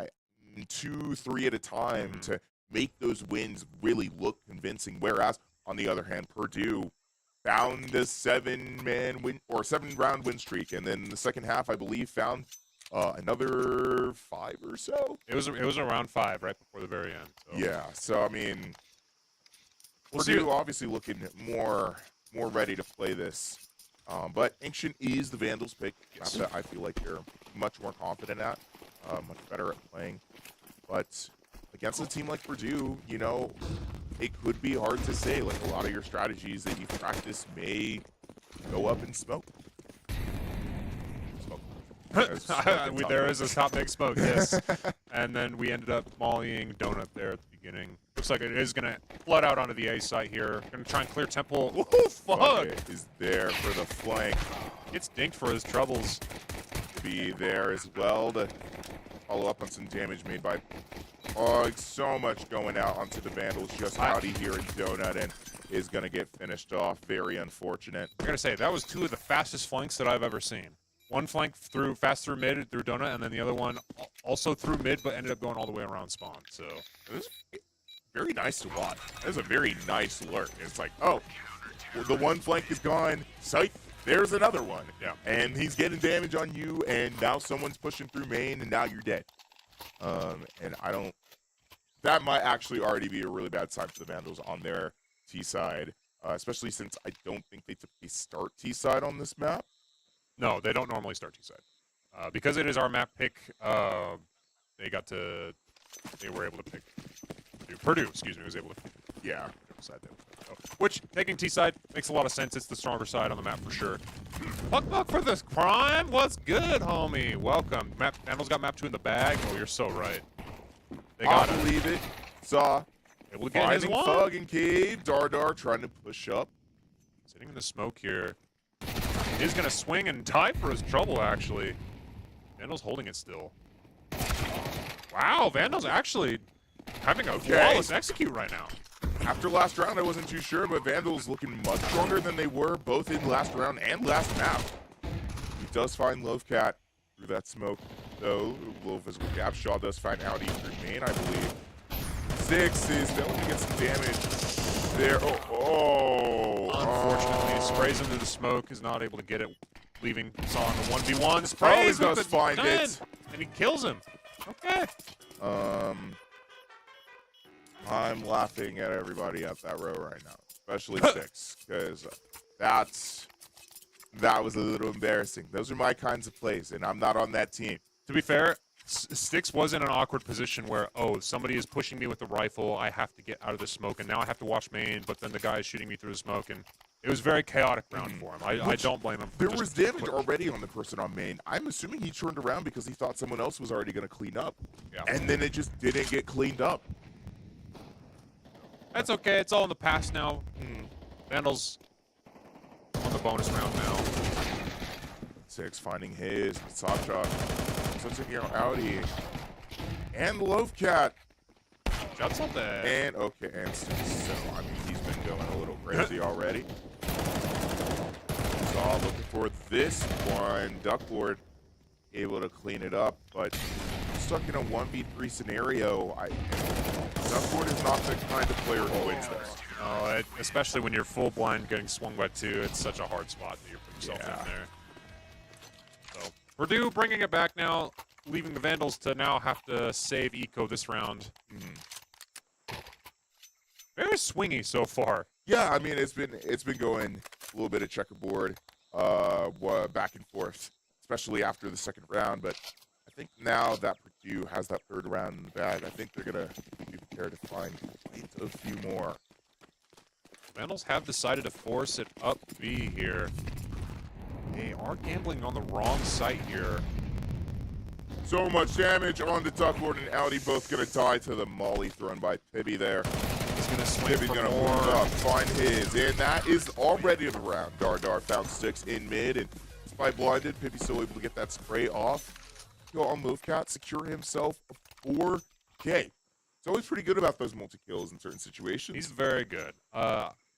2-3 at a time to make those wins really look convincing. Whereas on the other hand, Purdue found a 7-round win streak, and then the second half, I believe, found another 5 or so. It was around 5 right before the very end. So. Yeah, so I mean, We'll Purdue obviously looking more ready to play this, but Ancient is the Vandals pick. Yes. I feel like they're much more confident at, much better at playing, but against a team like Purdue, you know, it could be hard to say. Like, a lot of your strategies that you've practiced may go up in smoke. There is a top big smoke, yes. And then we ended up mollying Donut there at the beginning. Looks like it is going to flood out onto the A site here. Going to try and clear Temple. Oh, fuck! Okay, is there for the flank. Gets dinked for his troubles. Be there as well to follow up on some damage made by... Oh, so much going out onto the Vandals just howdy here in Donut, and is going to get finished off. Very unfortunate. I gotta say, that was 2 of the fastest flanks that I've ever seen. One flank fast through mid, through donut, and then the other one also through mid, but ended up going all the way around spawn. So it was very nice to watch. It was a very nice lurk. It's like, oh, the one flank is gone. Sight, there's another one. Yeah. And he's getting damage on you, and now someone's pushing through main, and now you're dead. And I don't... That might actually already be a really bad sign for the Vandals on their T side, especially since I don't think they typically start T side on this map. no, they don't normally start T side. Because it is our map pick, they were able to pick Purdue, excuse me, was able to pick side there. So, which, taking T side makes a lot of sense. It's the stronger side on the map for sure. Puck for this crime. What's good, homie? Welcome. Vandals got map 2 in the bag. Oh, you're so right. They got I believe it. Saw. Able to get his Finding one. Thug and Cave. Dar trying to push up. Sitting in the smoke here. He's going to swing and die for his trouble, actually. Vandals holding it still. Wow, Vandals actually having a flawless execute right now. After last round, I wasn't too sure, but Vandals looking much stronger than they were both in last round and last map. He does find Lovecat through that smoke, though. Low physical gap. Shaw does find Audi through main, I believe. 6 is going to get some damage there. Unfortunately, sprays into the smoke, is not able to get it, leaving Saw on the 1v1. Sprays does find it. And he kills him. Okay. I'm laughing at everybody at that row right now, especially 6, because that was a little embarrassing. Those are my kinds of plays, and I'm not on that team. To be fair, Styx was in an awkward position where, oh, somebody is pushing me with the rifle, I have to get out of the smoke, and now I have to watch main, but then the guy is shooting me through the smoke, and it was a very chaotic round for him. I don't blame him. There was damage already on the person on main. I'm assuming he turned around because he thought someone else was already going to clean up, and then it just didn't get cleaned up. That's okay. It's all in the past now. Vandals on the bonus round now. 6 finding his. Sasha. Switching here on Audi. And Lovecat. Shots on that. And, okay, and so, I mean, he's been going a little crazy already. Saw looking for this one. Ducklord able to clean it up, but stuck in a 1v3 scenario. Ducklord is not the kind of player who wins this. No, especially when you're full blind getting swung by 2, it's such a hard spot that you put yourself in there. So, Purdue bringing it back now, leaving the Vandals to now have to save Eco this round. Very swingy so far. Yeah, I mean, it's been going a little bit of checkerboard, back and forth, especially after the second round, but I think now that Purdue has that third round in the bag, I think they're going to be prepared to find quite a few more. Vandals have decided to force it up B here. They are gambling on the wrong site here. So much damage on the Ducklord and Audi, both going to die to the molly thrown by Pibby there. He's going to swing Pibby's going to move up, find his, and that is already the round. Dar found 6 in mid, and despite blinded, Pibby's still able to get that spray off. Go on Lovecat, secure himself a 4K. It's always pretty good about those multi-kills in certain situations. He's very good.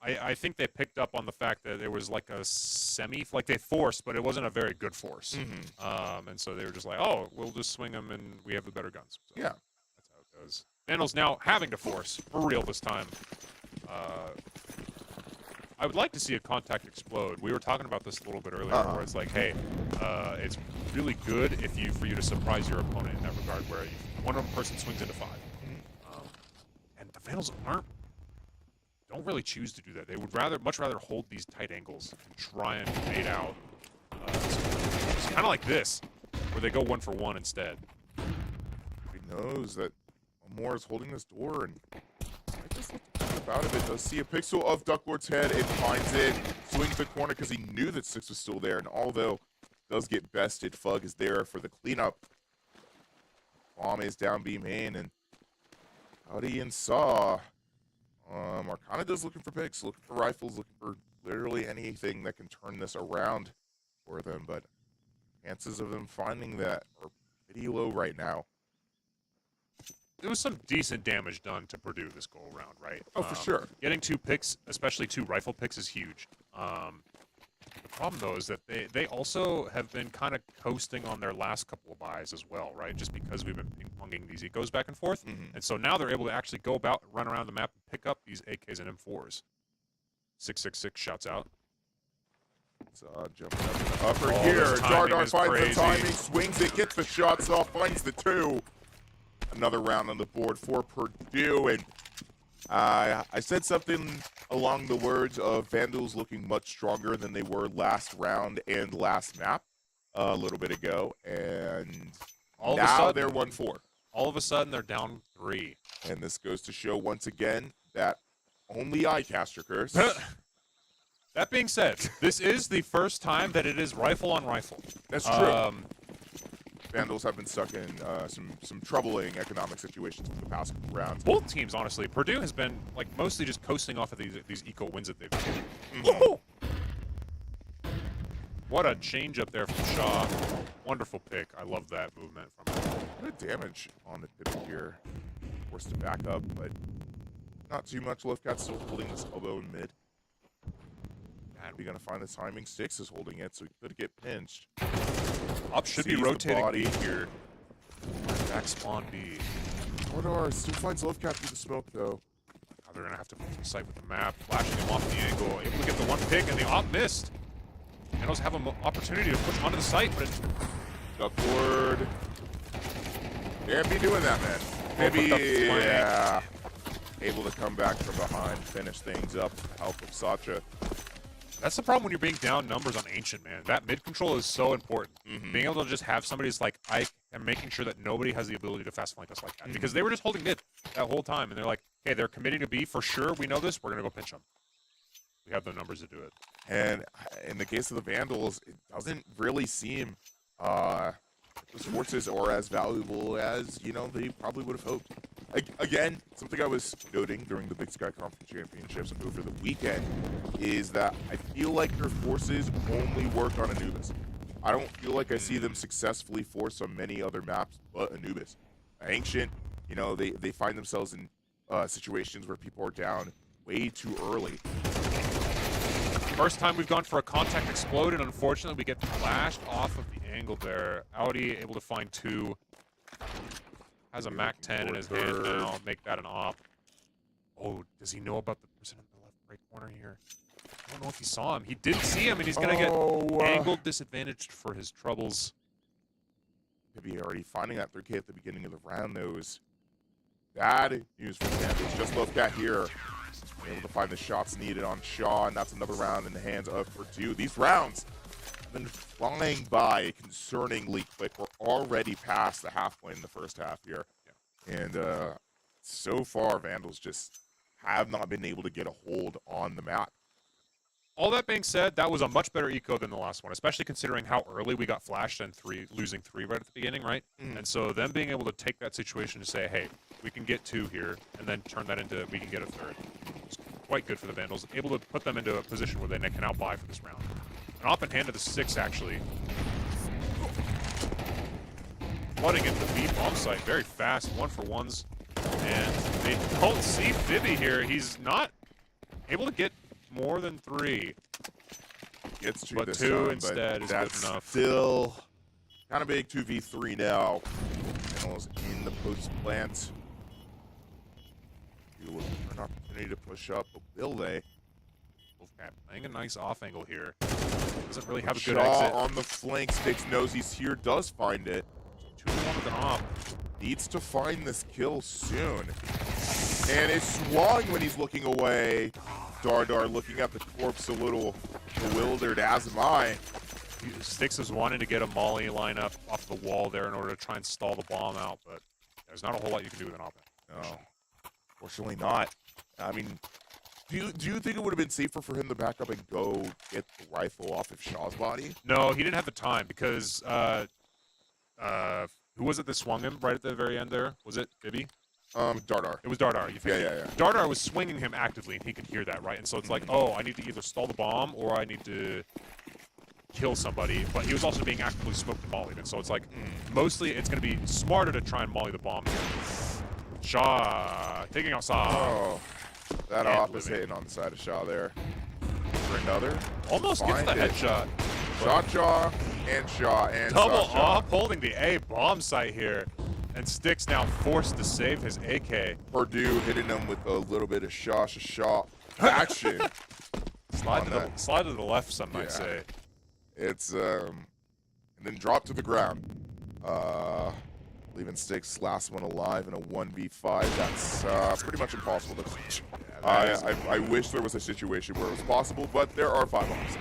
I think they picked up on the fact that it was like a like they forced, but it wasn't a very good force. And so they were just like, oh, we'll just swing them and we have the better guns. So yeah. That's how it goes. Vandals now having to force, for real this time. I would like to see a contact explode. We were talking about this a little bit earlier, where it's like, hey, it's really good for you to surprise your opponent in that regard, where one person swings into 5. And the Vandals don't really choose to do that. They would much rather hold these tight angles and try and fade out. It's kind of like this, where they go 1 for 1 instead. He knows that Moore is holding this door, and I just look out of it. Does see a pixel of Ducklord's head and finds it. Swings the corner because he knew that 6 was still there, and although does get bested, Fug is there for the cleanup. Bomb is down B main, and Audi and Saw are kind of just looking for picks, looking for rifles, looking for literally anything that can turn this around for them, but chances of them finding that are pretty low right now. was some decent damage done to Purdue this go around, right? Oh, for sure. Getting 2 picks, especially 2 rifle picks, is huge. The problem though is that they also have been kind of coasting on their last couple of buys as well, right? Just because we've been ping-ponging these ecos back and forth, and so now they're able to actually go about, run around the map, and pick up these AKs and M4s. 666 shouts out. Jumping up in the upper here. Dardar finds the timing, swings it, gets the shots off, finds the 2. Another round on the board for Purdue, and I said something along the words of Vandals looking much stronger than they were last round and last map a little bit ago, and now they're 1-4. All of a sudden, they're down 3. And this goes to show once again that only I cast your curse. That being said, this is the first time that it is rifle on rifle. That's true. Vandals have been stuck in some troubling economic situations for the past couple rounds. Both teams, honestly. Purdue has been like mostly just coasting off of these eco wins that they've been getting. What a change up there from Shaw. Wonderful pick. I love that movement from him. Good damage on the pivot here. Forced to back up, but not too much. Lovecat still holding this elbow in mid. And we're going to find the timing. 6 is holding it, so he could get pinched. Up should be rotating B here. Back spawn B. Dardar still finds Lovecat through the smoke, though. Now they're going to have to sight with the map, flashing him off the angle, able to get the 1 pick, and the op missed. Vandals have an opportunity to push onto the site, but it's... Duck forward. Can't be doing that, man. Maybe, yeah. Able to come back from behind, finish things up with the help of Sacha. That's the problem when you're being down numbers on Ancient, man. That mid control is so important. Being able to just have somebody that's like, I am making sure that nobody has the ability to fast flank us like that. Because they were just holding mid that whole time, and they're like, okay, they're committing to B for sure. We know this. We're going to go pinch them. We have the numbers to do it. And in the case of the Vandals, it doesn't really seem those forces are as valuable as, you know, they probably would have hoped. Again, something I was noting during the Big Sky Conference Championships over the weekend is that I feel like their forces only work on Anubis. I don't feel like I see them successfully force on many other maps but Anubis. Ancient, you know, they find themselves in situations where people are down way too early. First time we've gone for a contact explode, and unfortunately we get flashed off of the angle there. Audi able to find 2. Has a Mac 10 in his hand now. Make that an op. Oh, does he know about the person in the left right corner here? I don't know if he saw him. He did see him, and he's going to get angled disadvantaged for his troubles. Maybe already finding that 3K at the beginning of the round, though, is bad news for the Vandals. Just Lovecat here. Able to find the shots needed on Shaw, and that's another round in the hands of Purdue. These rounds have been flying by concerningly quick. We're already past the half point in the first half here. And so far, Vandals just have not been able to get a hold on the map. All that being said, that was a much better eco than the last one, especially considering how early we got flashed and losing 3 right at the beginning, right? And so them being able to take that situation and say, hey, we can get 2 here, and then turn that into we can get a 3rd. It's quite good for the Vandals, able to put them into a position where they can now buy for this round. An op in hand to the 6, actually. Flooding into the B bomb site very fast, 1-for-1s. And they don't see Bibby here. He's not able to get more than 3. Gets to but this 2 time, instead is good enough. Still kind of big 2v3 now. Vandals in the post plant. You look for an opportunity to push up, but will they? Wolfcat playing a nice off angle here. Doesn't really have a good Shaw exit. on the flank, sticks nosies here, does find it. 2-1 with an op. Needs to find this kill soon. And it's swung when he's looking away. Dardar looking at the corpse a little bewildered, as am I. Styx is wanting to get a molly lineup off the wall there in order to try and stall the bomb out, but there's not a whole lot you can do with an op. No, fortunately not. I mean, do you think it would have been safer for him to back up and go get the rifle off of Shaw's body? No, he didn't have the time because who was it that swung him right at the very end there? Was it Bibby? Dardar. It was Dardar. Yeah. Dardar was swinging him actively, and he could hear that, right? And so it's like, oh, I need to either stall the bomb or I need to kill somebody. But he was also being actively smoked and mollied, and so it's like, mostly it's going to be smarter to try and molly the bomb here. Shaw taking out Saw. Oh, that And off was living. hitting on the side of Shaw there. For another. Almost gets the Find it. headshot. Shaw, and Shaw, and Double Shaw. off, holding the A bomb site here. And Styx now forced to save his AK. Purdue hitting him with a little bit of Shaw action. Slide to the left, some might Yeah. say. It's and then drop to the ground. Leaving Styx last one alive in a 1v5. That's pretty much impossible to clutch. I wish there was a situation where it was possible, but there are 5 ops.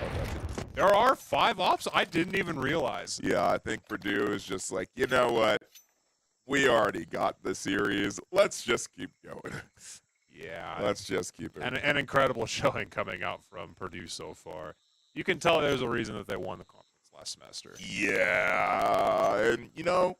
There are 5 ops? I didn't even realize. Yeah, I think Purdue is just like, you know what? We already got the series. Let's just keep going. Yeah. Let's just keep it. And an incredible showing coming out from Purdue so far. You can tell there's a reason that they won the conference last semester. Yeah, and you know,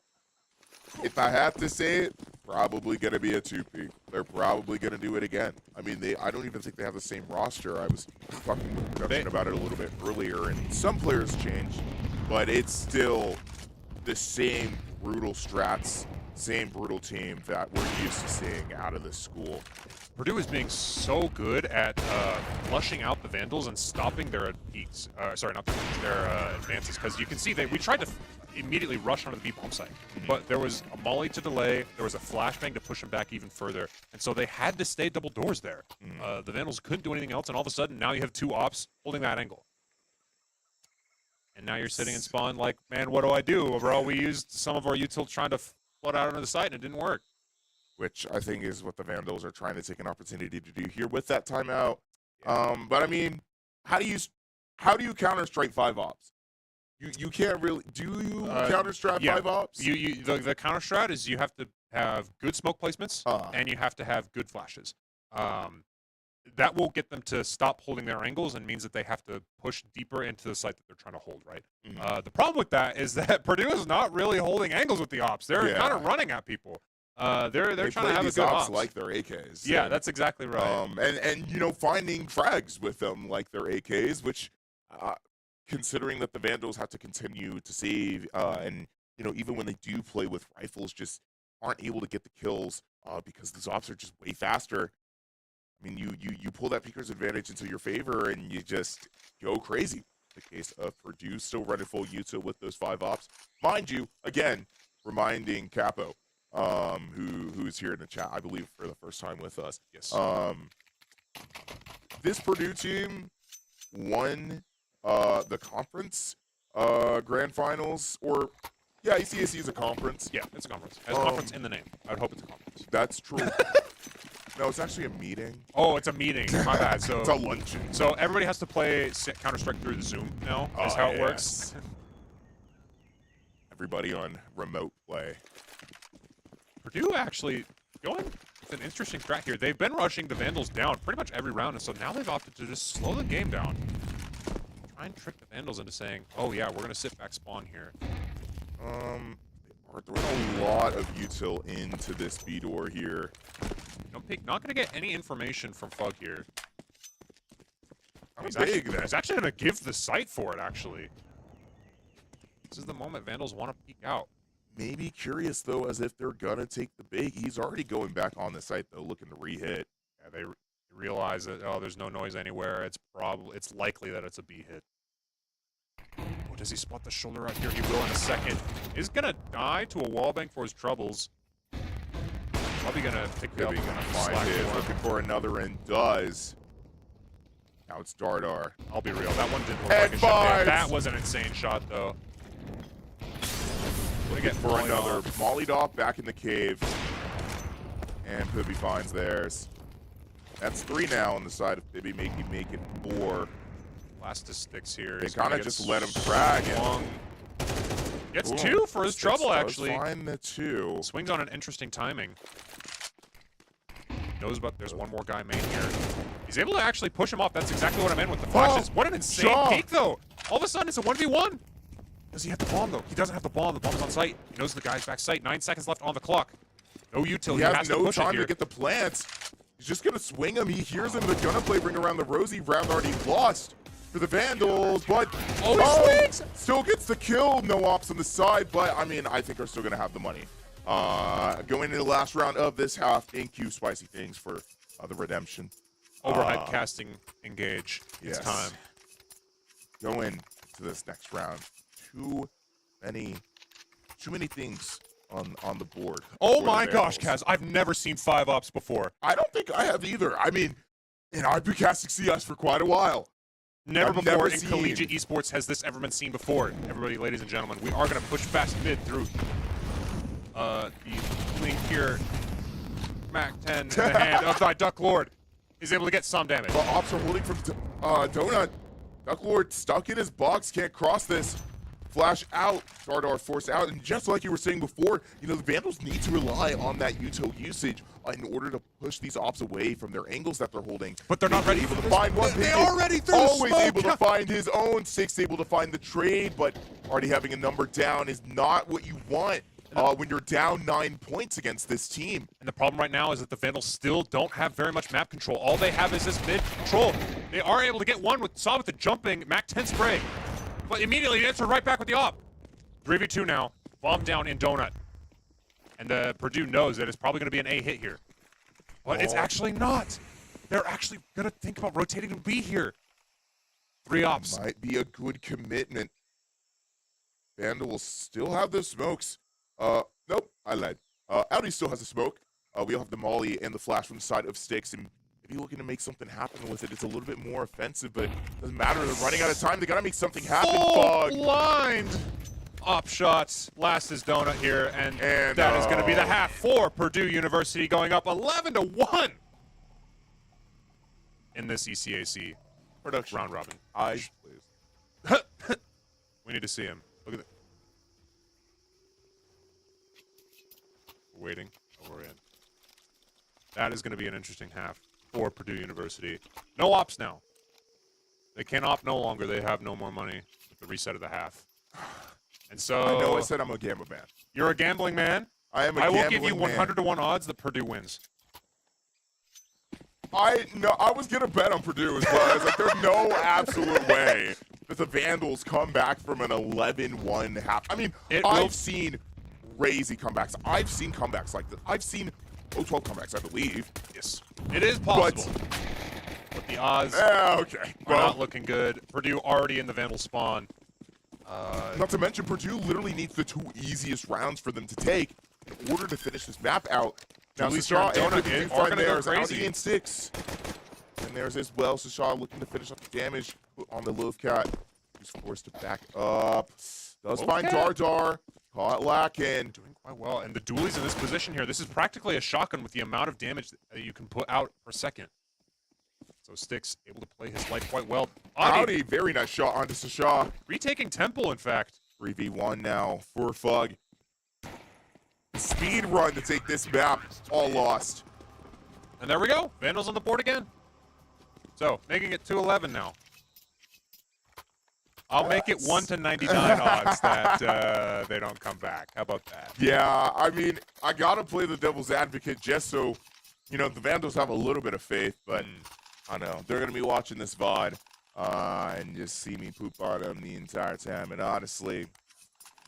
if I have to say it, probably going to be a 2P. They're probably going to do it again. I mean, I don't even think they have the same roster. I was talking with production about it a little bit earlier, and some players changed, but it's still the same brutal strats, same brutal team that we're used to seeing out of this school. Purdue is being so good at flushing out the Vandals and stopping their peaks. Sorry, not their advances, because you can see we tried to immediately rush onto the B bomb site, but there was a molly to delay, there was a flashbang to push them back even further, and so they had to stay double doors there. The Vandals couldn't do anything else, and all of a sudden now you have 2 ops holding that angle. And now you're sitting in spawn like, man, what do I do? Overall, we used some of our util trying to flood out onto the site, and it didn't work. Which I think is what the Vandals are trying to take an opportunity to do here with that timeout. But I mean, how do you counter strike 5 ops? You can't really. Do you counter strat 5 ops? The counter strat is you have to have good smoke placements and you have to have good flashes. That will get them to stop holding their angles and means that they have to push deeper into the site that they're trying to hold, right? The problem with that is that Purdue is not really holding angles with the ops. They're kind of running at people. They're trying to have a good ops like their AKs. Yeah, that's exactly right. And you know, finding frags with them like their AKs, which considering that the Vandals have to continue to save, and you know, even when they do play with rifles, just aren't able to get the kills because these ops are just way faster. I mean, you pull that peeker's advantage into your favor, and you just go crazy. The case of Purdue still running full util with those 5 ops, mind you. Again, reminding Capo, who's here in the chat, I believe, for the first time with us. Yes. This Purdue team won the conference grand finals, or ECAC is a conference. Yeah, it's a conference. It has conference in the name. I would hope it's a conference. That's true. No, it's actually a meeting. Oh, it's a meeting. My bad. So it's a luncheon. So everybody has to play Counter-Strike through the Zoom now. Is how it works. Everybody on remote play. Purdue actually going with an interesting strat here. They've been rushing the Vandals down pretty much every round, and so now they've opted to just slow the game down. Try and trick the Vandals into saying, oh yeah, we're going to sit back spawn here. We're throwing a lot of util into this B door here. No peek. Not going to get any information from Fug here. He's actually going to give the site for it, actually. This is the moment Vandals want to peek out. Maybe curious, though, as if they're going to take the big. He's already going back on the site, though, looking to re-hit. Yeah, they realize that, oh, there's no noise anywhere. It's likely that it's a B hit. Oh, does he spot the shoulder right here? He will in a second. He's going to die to a wallbang for his troubles. Probably going to pick it up. Maybe going to find it. Looking for another and does. Now it's Dardar. I'll be real. That one didn't look like a shot. That was an insane shot, though. Looking for another. Mollied off back in the cave. And Pibby finds theirs. That's 3 now on the side of Pibby, making it 4. Last to Styx here. They kind of just let him frag. Gets 2 for his trouble, actually. Find the 2. Swings on an interesting timing. Knows about there's one more guy main here. He's able to actually push him off. That's exactly what I meant with the flashes. What an insane peek, though. All of a sudden, it's a 1v1. Does he have the bomb, though? He doesn't have the bomb. The bomb's on site. He knows the guy's back site. 9 seconds left on the clock. No util. He has no time to get the plants. He's just going to swing him. He hears him. The gunplay bring around the Rosie. Round already lost for the Vandals, but he swings! Still gets the kill. No ops on the side, but I mean, I think they're still going to have the money. Going into the last round of this half, NQ Spicy Things for the redemption. Overhead casting engage. It's yes. time. Going to this next round. Too many things on the board. Oh my gosh, Kaz, I've never seen 5-ops before. I don't think I have either. I mean, and I've been casting CS for quite a while. Never before in collegiate esports has this ever been seen before. Everybody, ladies and gentlemen, we are going to push fast mid through the link here. Mac 10 in the hand of the Duck Lord. He's able to get some damage. But ops are holding from Donut. Duck Lord stuck in his box, can't cross this. Flash out, Dardar forced out, and just like you were saying before, the Vandals need to rely on that Uto usage in order to push these ops away from their angles that they're holding. But they're not ready able to find one. They are ready through always the able to find his own. Six able to find the trade, but already having a number down is not what you want when you're down 9 points against this team. And the problem right now is that the Vandals still don't have very much map control. All they have is this mid control. They are able to get one with the jumping Mac 10 spray. But immediately answer right back with the op. 3v2 now. Bomb down in Donut. And Purdue knows that it's probably going to be an A hit here. But it's actually not. They're actually going to think about rotating to B here. 3 ops. Might be a good commitment. Vandal will still have the smokes. Nope, I lied. Audi still has a smoke. We all have the molly and the flash from the side of Sticks, and if you're looking to make something happen with it, it's a little bit more offensive, but it doesn't matter. They're running out of time. They gotta make something happen. Full blind. Op shots. Last is Donut here, and that is going to be the half for Purdue University, going up 11-1 in this ECAC production round robin. Eyes, please. We need to see him. Look at that. We're waiting. Oh, we're in. That is going to be an interesting half for Purdue University. No ops now. They can't op no longer. They have no more money with the reset of the half. And so I know I said I'm a gambling man. You're a gambling man. I am a I gambling will give you 100 to 1 man. odds that Purdue wins. I was gonna bet on Purdue as well. I was like, there's no absolute way that the Vandals come back from an 11-1 half. I mean, I've seen crazy comebacks. I've seen comebacks like this. I've seen 0-12 comebacks, I believe. Yes, it is possible. But the odds are not looking good. Purdue already in the Vandal spawn. Not to mention, Purdue literally needs the 2 easiest rounds for them to take in order to finish this map out. Now, Sasha and Donut are going to go crazy. And 6. And there's as well, Sasha looking to finish up the damage on the Lovecat, who's forced to back up. Does find Dardar. Caught lacking. Doing quite well. And the dualies in this position here, this is practically a shotgun with the amount of damage that you can put out per second. So Sticks able to play his life quite well. Audi, very nice shot onto Sasha. Retaking Temple, in fact. 3v1 now for Fug. Speed run to take this map, all lost. And there we go. Vandals on the board again. So, making it 2-11 now. I'll make it 1-99 odds that they don't come back. How about that? Yeah, I mean, I gotta play the devil's advocate just so, the Vandals have a little bit of faith, but I know they're gonna be watching this VOD and just see me poop on them the entire time. And honestly,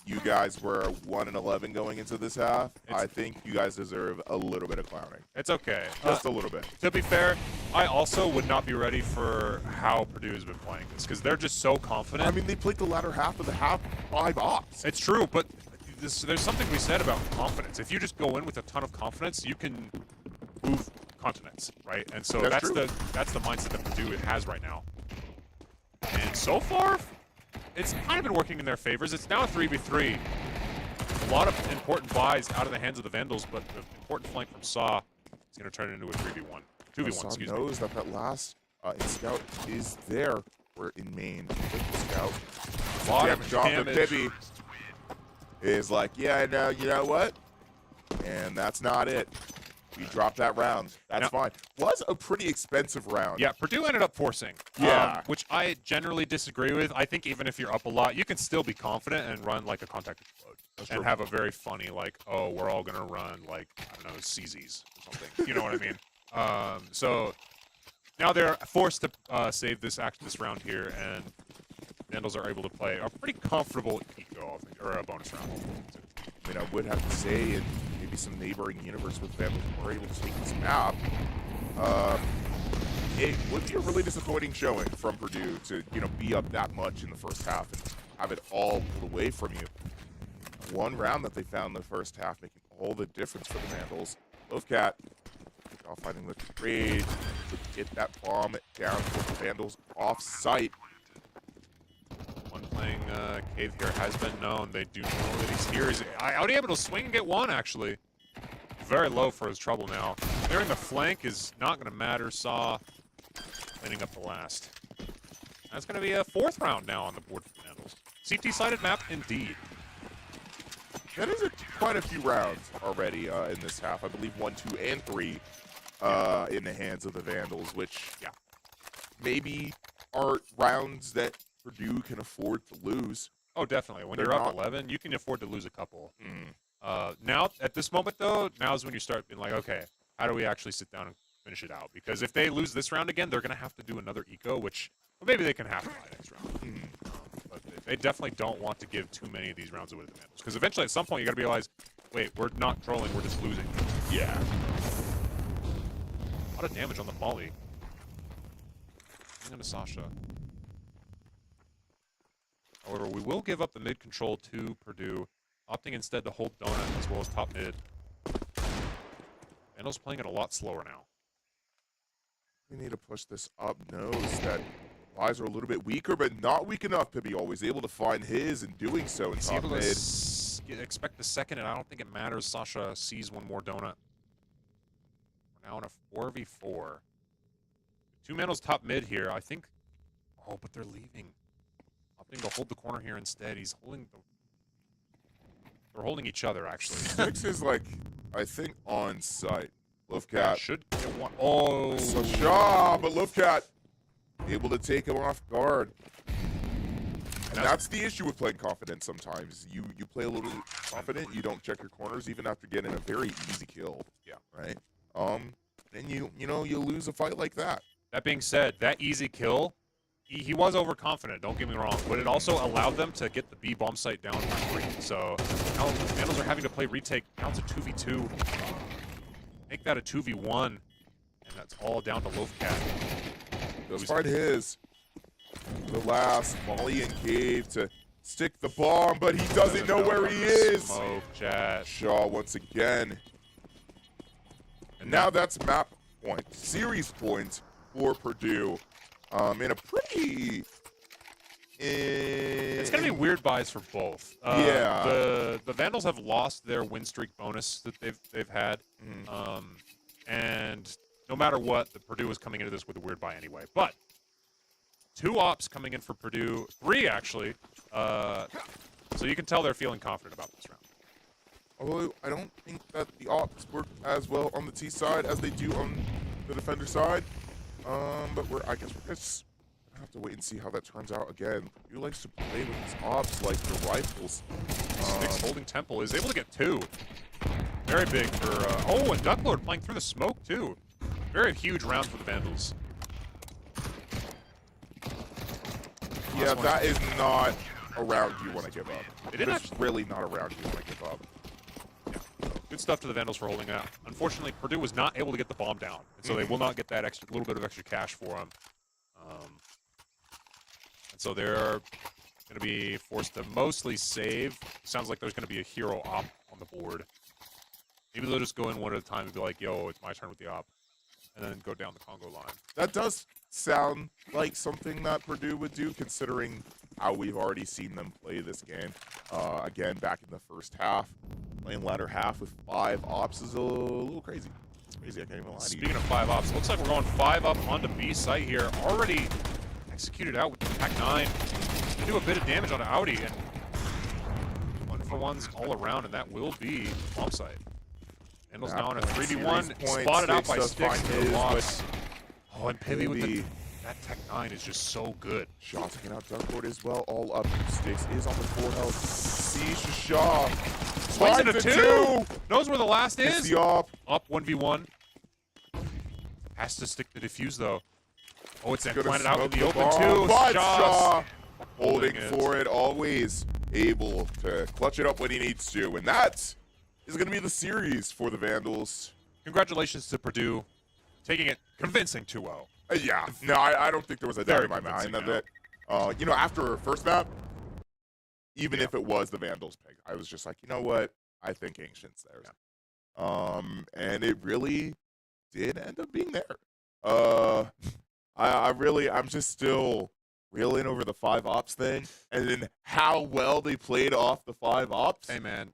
you guys were 1-11 going into this half. I think you guys deserve a little bit of clowning. It's okay. Just a little bit. To be fair, I also would not be ready for how Purdue has been playing this because they're just so confident. I mean, they played the latter half of the half 5 ops. It's true, but there's something we said about confidence. If you just go in with a ton of confidence, you can move continents, right? And so that's the mindset that Purdue has right now. And so far, it's kind of been working in their favors. It's now a 3v3. A lot of important buys out of the hands of the Vandals, but the important flank from Saw is going to turn it into a 3v1. 2v1, excuse me. Saw knows that last in-scout is there. We're in main. Scout. A lot of damage. Bibby is like, yeah, no, you know what? And that's not it. We dropped that round. That's fine. Was a pretty expensive round. Yeah, Purdue ended up forcing. Yeah. Which I generally disagree with. I think even if you're up a lot, you can still be confident and run like a contact explode. And have a very funny, like, oh, we're all going to run, like, I don't know, CZs or something. You know what I mean? So now they're forced to save this round here, and Vandals are able to play a pretty comfortable eco, I think, or a bonus round. mean, I would have to say, in maybe some neighboring universe with Vandals were able to take this map, it would be a really disappointing showing from Purdue to, be up that much in the first half and have it all pulled away from you. One round that they found in the first half making all the difference for the Vandals. Lovecat finding the trade to get that bomb down for the Vandals off site. One playing Cave here has been known. They do know that he's here. He's Audi able to swing and get one, actually. Very low for his trouble now. Clearing the flank is not going to matter. Saw cleaning up the last. That's going to be a 4th round now on the board for the Vandals. CT-sided map, indeed. That is quite a few rounds already in this half. I believe 1, 2, and 3 in the hands of the Vandals, which maybe are rounds that Purdue can afford to lose. Oh, definitely. When you're up 11, you can afford to lose a couple. Now, at this moment, though, now is when you start being like, okay, how do we actually sit down and finish it out? Because if they lose this round again, they're going to have to do another eco, which maybe they can have to buy next round. But they definitely don't want to give too many of these rounds away to the Vandals. Because eventually, at some point, you got to realize, wait, we're not trolling, we're just losing. Yeah. A lot of damage on the volley. Into Sasha. However, we will give up the mid control to Purdue, opting instead to hold Donut as well as top mid. Vandals playing it a lot slower now. We need to push this up nose. That Eyes are a little bit weaker, but not weak enough to be always able to find his and doing so in He's top able mid. to expect the second, and I don't think it matters. Sasha sees one more donut. We're now in a 4v4. 2 Vandals top mid here. I think. Oh, but they're leaving. Opting to hold the corner here instead. He's holding the. They're holding each other, actually. Six is like, I think, on site. Lovecat should get one. Oh. Sasha, but Lovecat able to take him off guard. And that's the issue with playing confident sometimes. You play a little confident, you don't check your corners even after getting a very easy kill. Yeah. Right? And you lose a fight like that. That being said, that easy kill, he was overconfident, don't get me wrong, but it also allowed them to get the B bomb site down to 3. So now the Vandals are having to play retake down to 2v2. Make that a 2v1, and that's all down to Lovecat. Does find his. The last Molly and Cave to stick the bomb, but he doesn't know where he is. Smoke, chat. Shaw once again. And now that's map point, series point for Purdue. In a pretty... It's going to be weird buys for both. Yeah. The Vandals have lost their win streak bonus that they've had. And no matter what, the Purdue is coming into this with a weird buy anyway. But 2 ops coming in for Purdue, 3 actually. So you can tell they're feeling confident about this round. Although I don't think that the ops work as well on the T side as they do on the defender side. But I guess we're just gonna have to wait and see how that turns out again. Purdue likes to play with these ops like the rifles. Sticks holding Temple is able to get 2. Very big for oh, and Ducklord playing through the smoke too. Very huge round for the Vandals. Yeah, that is not a round you want to give up. It's really not a round you want to give up. Yeah. Good stuff to the Vandals for holding out. Unfortunately, Purdue was not able to get the bomb down, and so they will not get that little bit of extra cash for them. And so they're going to be forced to mostly save. Sounds like there's going to be a hero op on the board. Maybe they'll just go in one at a time and be like, yo, it's my turn with the op. And then go down the Congo line. That does sound like something that Purdue would do, considering how we've already seen them play this game. Again, back in the first half. Playing latter half with 5 ops is a little crazy. It's crazy, I can't even lie to you. Speaking of 5 ops, looks like we're going 5 up onto B site here. Already executed out with the Pac-9. They do a bit of damage on Audi, and 1-for-1s all around, and that will be bomb site. Vandals now on a 3v1, spotted out by Sticks for the loss. Oh, and Pivy with that Tech-9 is just so good. Shaw taking out Duckboard as well, all up. Sticks is on the 4 health. See Shaw. Swings into 2! Knows where the last is. The op. Up 1v1. Has to stick the defuse though. Oh, it's then planted out in the open too. But Shaw holding for it always. able to clutch it up when he needs to. And that is going to be the series for the Vandals. Congratulations to Purdue, taking it convincing 2-0. Yeah, no, I don't think there was a doubt in my convincing mind of now. it. After our first map, even if it was the Vandals pick, I was just like, you know what? I think Ancient's there. Yeah. And it really did end up being there. I'm just still reeling over the 5 ops thing, and then how well they played off the 5 ops. Hey, man,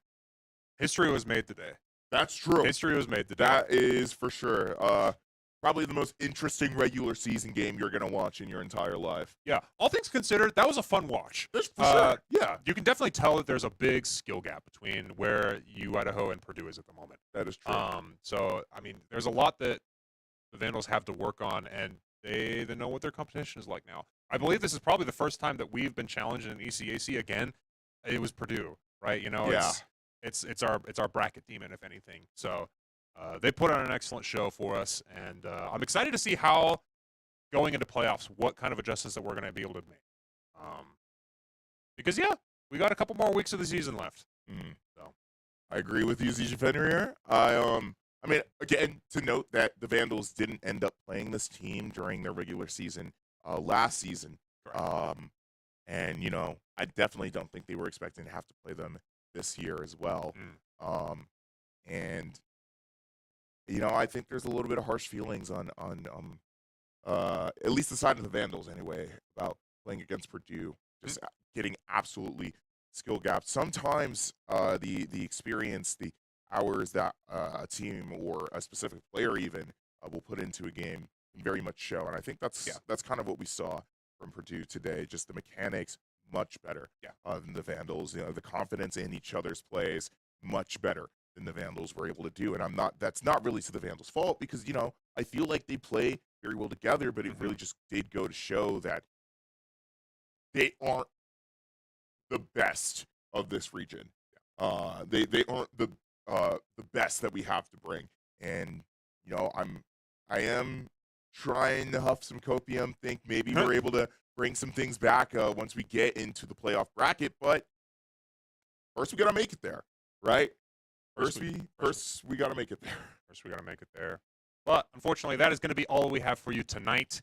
history was made today. That's true. History was made today. That is for sure. Probably the most interesting regular season game you're going to watch in your entire life. Yeah, all things considered, that was a fun watch. That's for sure. Yeah, you can definitely tell that there's a big skill gap between where Idaho and Purdue is at the moment. That is true. So, I mean, there's a lot that the Vandals have to work on, and they know what their competition is like now. I believe this is probably the first time that we've been challenged in ECAC again. It was Purdue, right? Yeah. It's our bracket demon, if anything. So they put on an excellent show for us, and I'm excited to see how, going into playoffs, what kind of adjustments that we're going to be able to make. Because, yeah, we got a couple more weeks of the season left. So I agree with you, ZJ Fenrir. I mean, again, to note that the Vandals didn't end up playing this team during their regular season last season. And, I definitely don't think they were expecting to have to play them this year as well. And, I think there's a little bit of harsh feelings on at least the side of the Vandals anyway, about playing against Purdue, just getting absolutely skill gaps. Sometimes the experience, the hours that a team or a specific player even will put into a game can very much show. And I think that's kind of what we saw from Purdue today. Just the mechanics much better than the Vandals. The confidence in each other's plays much better than the Vandals were able to do. And that's not really to the Vandals' fault, because I feel like they play very well together, but it really just did go to show that they aren't the best of this region. They aren't the best that we have to bring. And I am trying to huff some copium, think maybe we're able to bring some things back once we get into the playoff bracket, but first we got to make it there, right? First we got to make it there. First we got to make it there. But unfortunately, that is going to be all we have for you tonight.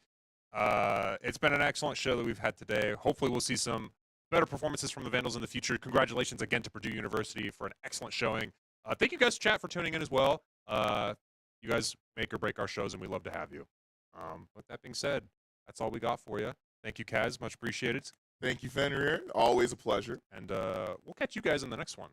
It's been an excellent show that we've had today. Hopefully we'll see some better performances from the Vandals in the future. Congratulations again to Purdue University for an excellent showing. Thank you guys, chat, for tuning in as well. You guys make or break our shows, and we love to have you. With that being said, that's all we got for you. Thank you, Kaz. Much appreciated. Thank you, Fenrir. Always a pleasure. And we'll catch you guys in the next one.